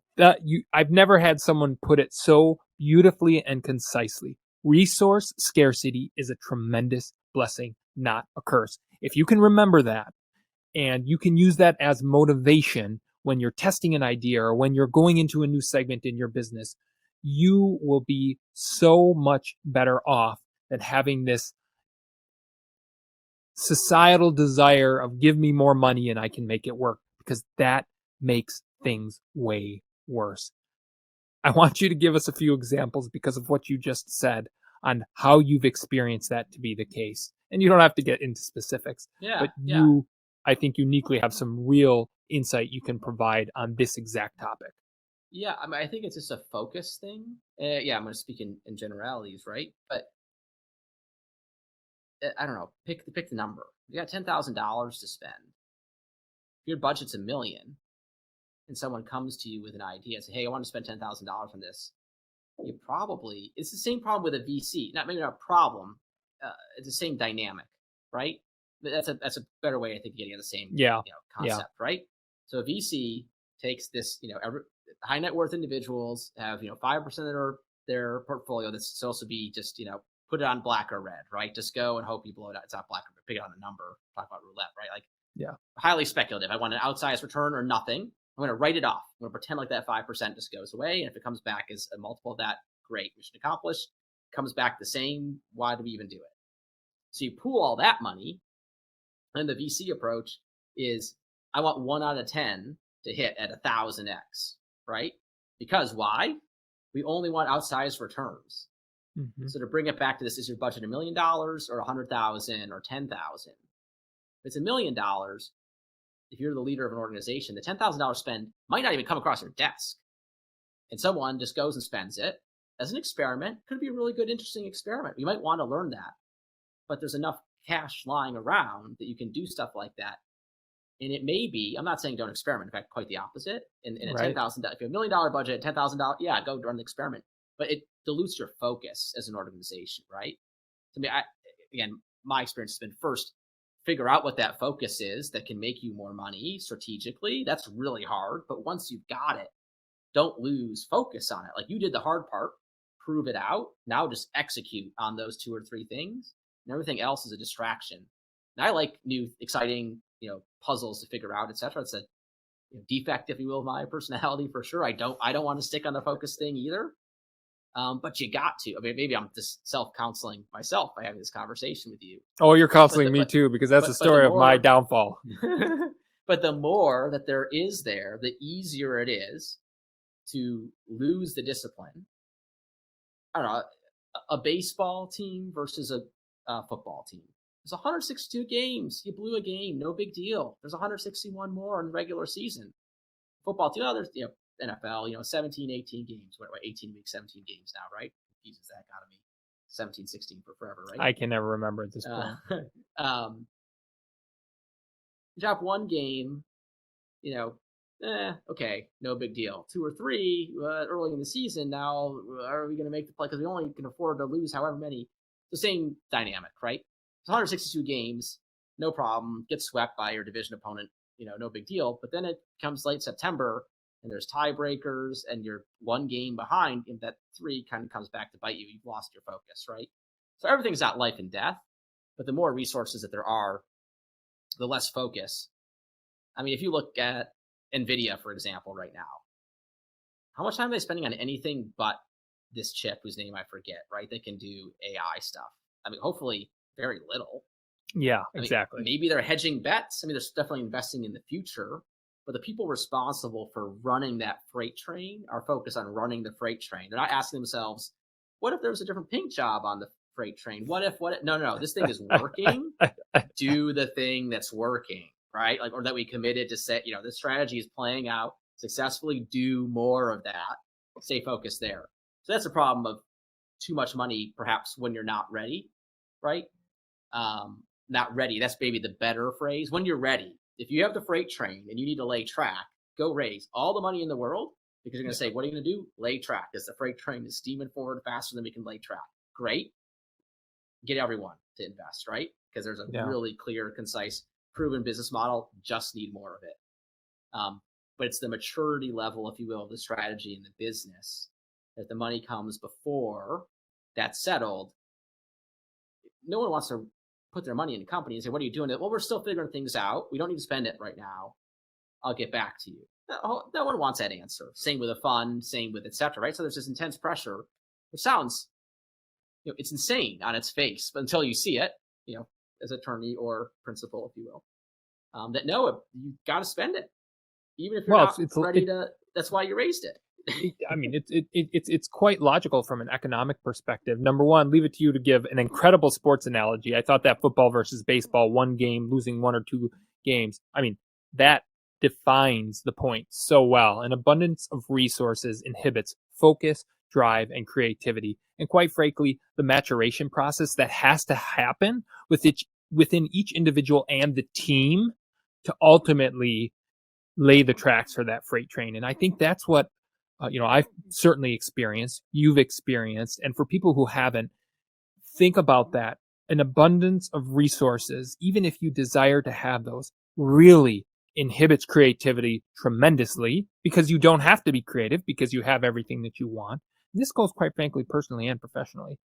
I've never had someone put it so beautifully and concisely. Resource scarcity is a tremendous blessing, not a curse. If you can remember that, and you can use that as motivation when you're testing an idea or when you're going into a new segment in your business, you will be so much better off than having this societal desire of give me more money and I can make it work, because that makes things way worse. I want you to give us a few examples because of what you just said on how you've experienced that to be the case. And you don't have to get into specifics, but you, I think, uniquely have some real insight you can provide on this exact topic. Yeah, I mean, I think it's just a focus thing. I'm going to speak in generalities, right? But I don't know. Pick the number. You got $10,000 to spend. Your budget's $1 million, and someone comes to you with an idea and say, "Hey, I want to spend $10,000 on this." It's the same problem with a VC. Maybe not a problem. It's the same dynamic, right? But that's a better way, I think, of getting at the same concept, right? So a VC takes this, high net worth individuals have 5% of their portfolio that's supposed to be just put it on black or red, right? Just go and hope you blow it out. It's not black or red. Pick it on a number. Talk about roulette, right? Highly speculative. I want an outsized return or nothing. I'm going to write it off. I'm going to pretend like that 5% just goes away. And if it comes back as a multiple of that, great, mission accomplished. Comes back the same, why do we even do it? So you pool all that money, and the VC approach is, I want 1 out of 10 to hit at 1,000x, right? Because why? We only want outsized returns. Mm-hmm. So to bring it back to this, is your budget $1 million or 100,000 or 10,000? If it's $1 million, if you're the leader of an organization, the $10,000 spend might not even come across your desk. And someone just goes and spends it as an experiment. Could be a really good, interesting experiment. You might want to learn that. But there's enough cash lying around that you can do stuff like that. And it may be, I'm not saying don't experiment. In fact, quite the opposite. In a $10,000, if you have $1 million budget, $10,000, go run the experiment. But it dilutes your focus as an organization, right? To me, again, my experience has been, first, figure out what that focus is that can make you more money strategically. That's really hard. But once you've got it, don't lose focus on it. Like, you did the hard part, prove it out. Now just execute on those 2 or 3 things. And everything else is a distraction. And I like new, exciting, puzzles to figure out, etc. It's a defect, if you will, of my personality for sure. I don't want to stick on the focus thing either. But you got to. I mean, maybe I'm just self-counseling myself by having this conversation with you. Oh, you're counseling me too, because that's the story of my downfall. But the more that there is there, the easier it is to lose the discipline. I don't know, a baseball team versus a football team. There's 162 games. You blew a game, no big deal. There's 161 more in the regular season. Football team, there's NFL, 17, 18 games. What, 18 weeks, 17 games now, right? Jesus, that got to be 17, 16 for forever, right? I can never remember at this point. You drop one game, okay, no big deal. 2 or 3 early in the season. Now, are we going to make the play? Because we only can afford to lose however many. The same dynamic, right? It's 162 games, no problem. Get swept by your division opponent, no big deal. But then it comes late September, and there's tiebreakers and you're one game behind, and that 3 kind of comes back to bite you. You've lost your focus, right? So everything's not life and death, but the more resources that there are, the less focus. I mean, if you look at NVIDIA, for example, right now, how much time are they spending on anything but this chip whose name I forget, right? They can do AI stuff. I mean, hopefully very little. Yeah, I mean, exactly. maybe they're hedging bets. I mean, they're definitely investing in the future, but the people responsible for running that freight train are focused on running the freight train. They're not asking themselves, what if there was a different paint job on the freight train? What if, no, this thing is working. Do the thing that's working, right? Like, or that we committed to say, this strategy is playing out successfully. Do more of that. Stay focused there. So that's a problem of too much money, perhaps when you're not ready, right? Not ready. That's maybe the better phrase. When you're ready, if you have the freight train and you need to lay track, go raise all the money in the world, because you're going to say, what are you going to do? Lay track. Because the freight train is steaming forward faster than we can lay track. Great. Get everyone to invest, right? Because there's a really clear, concise, proven business model. Just need more of it. But it's the maturity level, if you will, of the strategy in the business, that the money comes before that's settled. No one wants to put their money in a company and say, what are you doing? Well, we're still figuring things out. We don't need to spend it right now. I'll get back to you. No one wants that answer. Same with a fund, same with et cetera, right? So there's this intense pressure, which sounds, it's insane on its face, but until you see it, as attorney or principal, if you will, that no, you got to spend it. Even if you're not ready to, that's why you raised it. I mean, it's quite logical from an economic perspective. Number one, leave it to you to give an incredible sports analogy. I thought that football versus baseball, one game, losing 1 or 2 games. I mean, that defines the point so well. An abundance of resources inhibits focus, drive, and creativity. And quite frankly, the maturation process that has to happen within each individual and the team to ultimately lay the tracks for that freight train. And I think that's what I've certainly experienced, you've experienced, and for people who haven't, think about that. An abundance of resources, even if you desire to have those, really inhibits creativity tremendously, because you don't have to be creative because you have everything that you want. And this goes quite frankly, personally and professionally.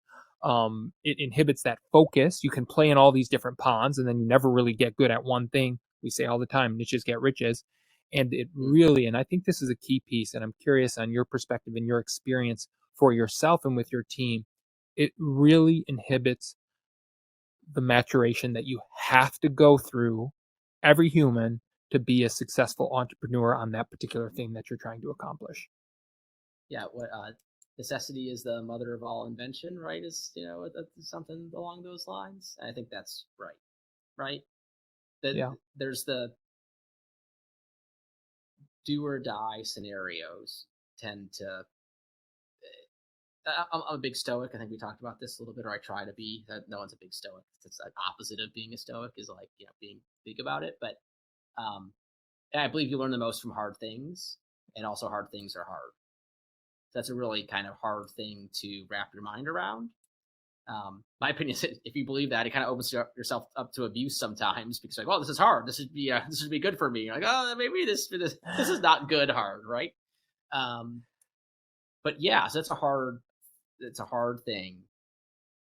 It inhibits that focus. You can play in all these different ponds and then you never really get good at one thing. We say all the time, niches get riches. And it really, and I think this is a key piece, and I'm curious on your perspective and your experience for yourself and with your team, it really inhibits the maturation that you have to go through, every human, to be a successful entrepreneur on that particular thing that you're trying to accomplish. Yeah, what necessity is the mother of all invention, right? Is something along those lines. I think that's right. There's the do or die scenarios tend to. I'm a big stoic. I think we talked about this a little bit, or I try to be. No one's a big stoic. It's the opposite of being a stoic is like being big about it. But I believe you learn the most from hard things, and also hard things are hard. That's a really kind of hard thing to wrap your mind around. My opinion is if you believe that, it kind of opens yourself up to abuse sometimes, because like, well, this is hard. This should be good for me. You're like, oh, maybe this is not good hard, right? But yeah, so it's a hard thing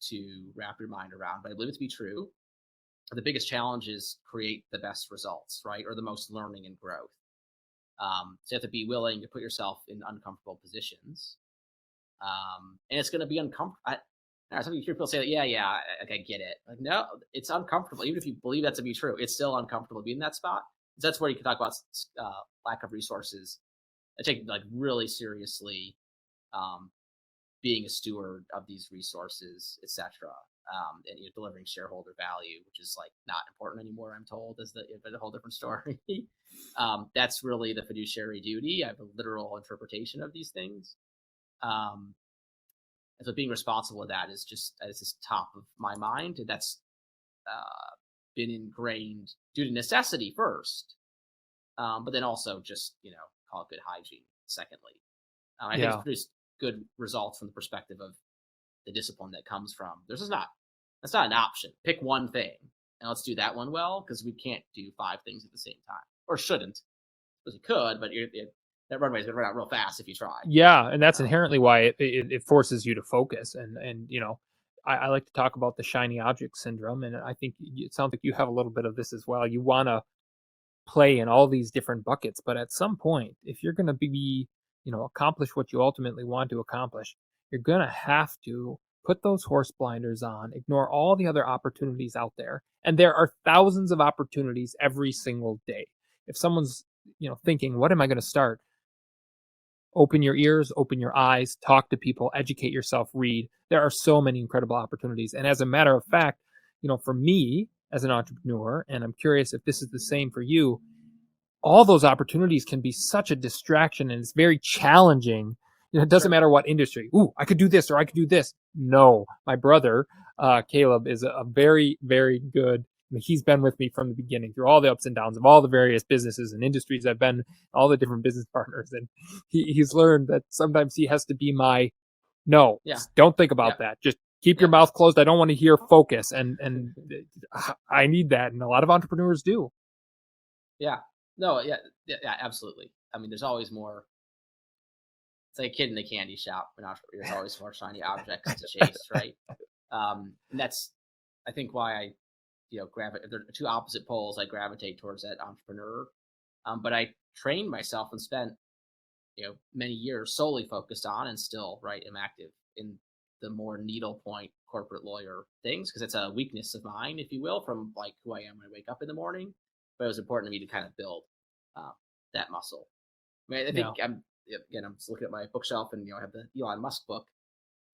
to wrap your mind around. But I believe it to be true. The biggest challenge is create the best results, right, or the most learning and growth. So you have to be willing to put yourself in uncomfortable positions, and it's going to be uncomfortable. Some people say, I get it. Like, no, it's uncomfortable. Even if you believe that to be true, it's still uncomfortable to be in that spot. That's where you can talk about lack of resources. I take like really seriously being a steward of these resources, etc. And delivering shareholder value, which is like not important anymore, I'm told, is a whole different story. That's really the fiduciary duty. I have a literal interpretation of these things. And so being responsible with that is just top of my mind. And that's been ingrained due to necessity first, but then also just, call it good hygiene, secondly. I think it's produced good results from the perspective of the discipline that comes from. That's not an option. Pick one thing and let's do that one well, because we can't do 5 things at the same time, or shouldn't. Because we could, but that runway is going to run out real fast if you try. Yeah, and that's inherently why it forces you to focus. And I like to talk about the shiny object syndrome, and I think it sounds like you have a little bit of this as well. You want to play in all these different buckets, but at some point, if you're going to be, accomplish what you ultimately want to accomplish, you're going to have to put those horse blinders on, ignore all the other opportunities out there. And there are thousands of opportunities every single day. If someone's, thinking, what am I going to start? Open your ears, open your eyes, talk to people, educate yourself, read. There are so many incredible opportunities. And as a matter of fact, for me as an entrepreneur, and I'm curious if this is the same for you, all those opportunities can be such a distraction, and it's very challenging. It doesn't matter what industry. Ooh, I could do this or I could do this. No, my brother, Caleb, is a very, very good. He's been with me from the beginning through all the ups and downs of all the various businesses and industries I've been, all the different business partners. And he's learned that sometimes he has to be my, no, don't think about that. Just keep your mouth closed. I don't want to hear focus. And I need that. And a lot of entrepreneurs do. Yeah. No, yeah, absolutely. I mean, there's always more. It's like a kid in the candy shop. There's always more shiny objects to chase, right? And that's, I think, why I, gravitate. There are two opposite poles. I gravitate towards that entrepreneur, but I trained myself and spent, many years solely focused on, and still, right, am active in the more needlepoint corporate lawyer things, because it's a weakness of mine, if you will, from like who I am when I wake up in the morning. But it was important to me to kind of build that muscle. I mean, I think I'm just looking at my bookshelf, and I have the Elon Musk book.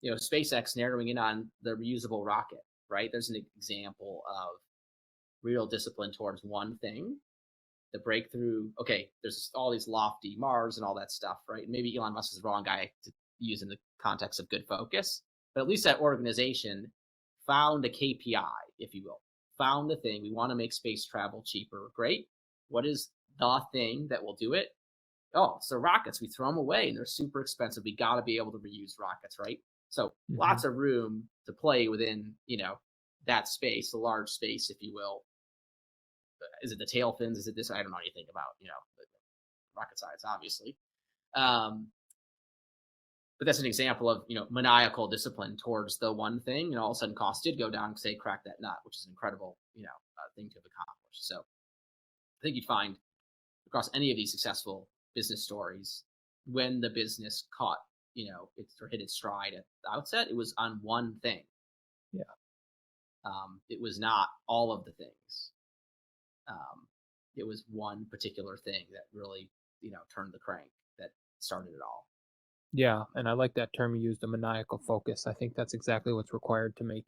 SpaceX narrowing in on the reusable rocket, right? There's an example of real discipline towards one thing. The breakthrough. Okay, there's all these lofty Mars and all that stuff, right? Maybe Elon Musk is the wrong guy to use in the context of good focus, but at least that organization found a KPI, if you will. Found the thing. We want to make space travel cheaper. Great. What is the thing that will do it? Oh, it's the rockets. We throw them away and they're super expensive. We got to be able to reuse rockets, right? So lots of room to play within, that space, the large space, if you will. Is it the tail fins? Is it this? I don't know anything about, the rocket science, obviously. But that's an example of, maniacal discipline towards the one thing. And all of a sudden costs did go down because they cracked that nut, which is an incredible, thing to have accomplished. So I think you'd find across any of these successful business stories, when the business caught, or hit its stride at the outset, it was on one thing. Yeah. It was not all of the things. It was one particular thing that really, turned the crank that started it all. Yeah, and I like that term you used, a maniacal focus. I think that's exactly what's required to make,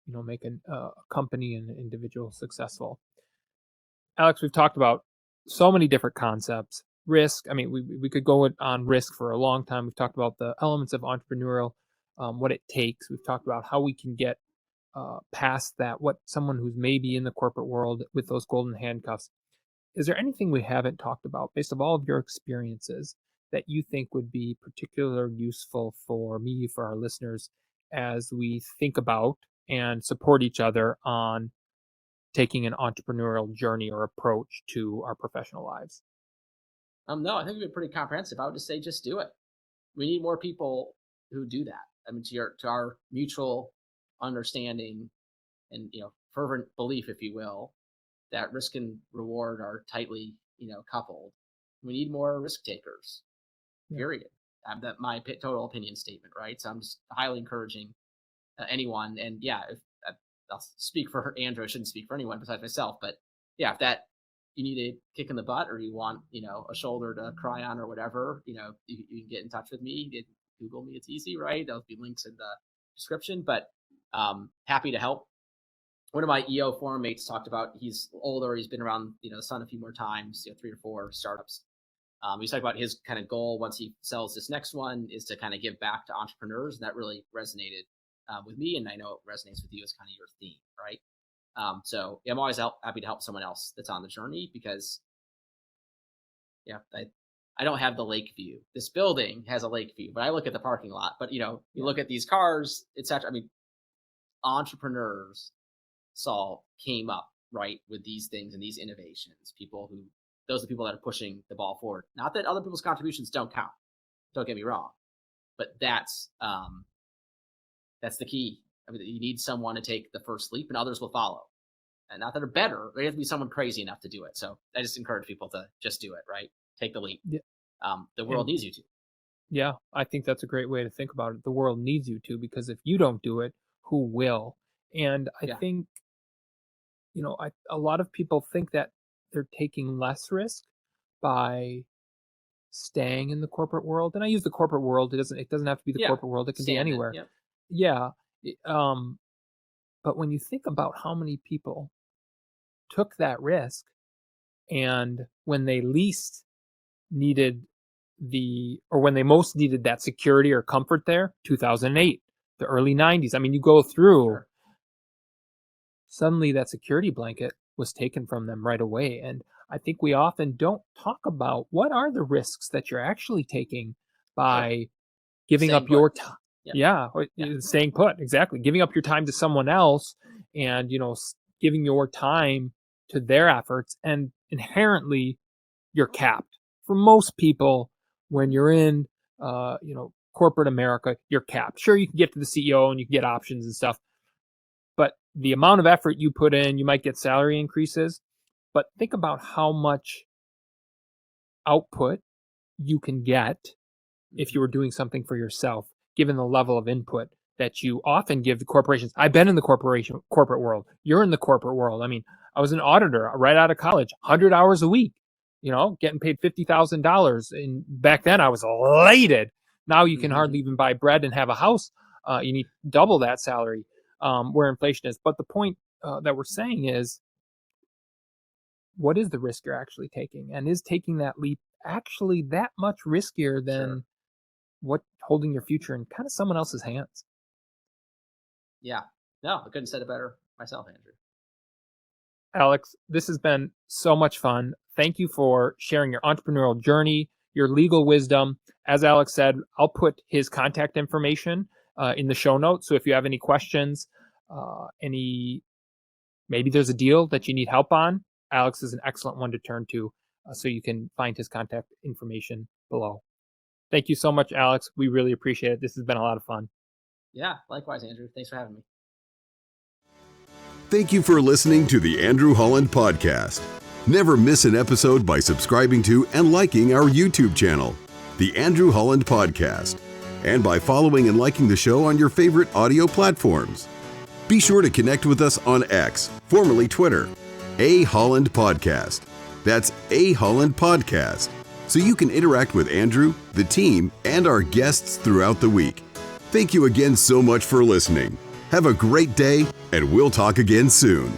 make a company and an individual successful. Alex, we've talked about so many different concepts. Risk. I mean, we could go on risk for a long time. We've talked about the elements of entrepreneurial, what it takes. We've talked about how we can get past that. What someone who's maybe in the corporate world with those golden handcuffs. Is there anything we haven't talked about, based on all of your experiences, that you think would be particularly useful for me, for our listeners, as we think about and support each other on taking an entrepreneurial journey or approach to our professional lives? No, I think we've been pretty comprehensive. I would just say, just do it. We need more people who do that. I mean, to our mutual understanding and, fervent belief, if you will, that risk and reward are tightly, coupled. We need more risk takers. Period. That my total opinion statement, right? So I'm just highly encouraging anyone. And if I'll speak for Andrew, I shouldn't speak for anyone besides myself, but if that you need a kick in the butt, or you want, a shoulder to cry on, or whatever, you can get in touch with me. Google me. It's easy, right? There'll be links in the description, but happy to help. One of my EO forum mates talked about, he's older, he's been around, the sun a few more times, 3 or 4 startups. He's talking about his kind of goal once he sells this next one is to kind of give back to entrepreneurs. And that really resonated with me. And I know it resonates with you as kind of your theme, right? So I'm always happy to help someone else that's on the journey, because I don't have the lake view. This building has a lake view, but I look at the parking lot. But, you look at these cars, etc. I mean, entrepreneurs came up, right, with these things and these innovations, people who those are the people that are pushing the ball forward. Not that other people's contributions don't count. Don't get me wrong, but that's the key. I mean, you need someone to take the first leap, and others will follow. And not that they're better, they have to be someone crazy enough to do it. So I just encourage people to just do it, right? Take the leap. Yeah. The world needs you to. Yeah, I think that's a great way to think about it. The world needs you to, because if you don't do it, who will? And I think, a lot of people think that they're taking less risk by staying in the corporate world. And I use the corporate world. It doesn't have to be the corporate world. It can be anywhere. Yep. Yeah. But when you think about how many people took that risk, and when they least needed when they most needed that security or comfort there, 2008, the early 90s. I mean, you go through, suddenly that security blanket was taken from them right away. And I think we often don't talk about what are the risks that you're actually taking by giving up your time. Staying put. Exactly. Giving up your time to someone else, and, giving your time to their efforts, and inherently you're capped. For most people, when you're in, corporate America, you're capped. Sure, you can get to the CEO and you can get options and stuff, but the amount of effort you put in, you might get salary increases, but think about how much output you can get if you were doing something for yourself, given the level of input that you often give to corporations. I've been in the corporate world. You're in the corporate world. I mean, I was an auditor right out of college, 100 hours a week, getting paid $50,000. And back then I was elated. Now you can hardly even buy bread and have a house. You need double that salary where inflation is. But the point that we're saying is, what is the risk you're actually taking? And is taking that leap actually that much riskier than holding your future in kind of someone else's hands? Yeah. No, I couldn't have said it better myself, Andrew. Alex, this has been so much fun. Thank you for sharing your entrepreneurial journey, your legal wisdom. As Alex said, I'll put his contact information in the show notes. So if you have any questions, maybe there's a deal that you need help on, Alex is an excellent one to turn to. So you can find his contact information below. Thank you so much, Alex. We really appreciate it. This has been a lot of fun. Yeah, likewise, Andrew. Thanks for having me. Thank you for listening to the Andrew Holland Podcast. Never miss an episode by subscribing to and liking our YouTube channel, the Andrew Holland Podcast, and by following and liking the show on your favorite audio platforms. Be sure to connect with us on X, formerly Twitter, A Holland Podcast. That's A Holland Podcast. So you can interact with Andrew, the team, and our guests throughout the week. Thank you again so much for listening. Have a great day, and we'll talk again soon.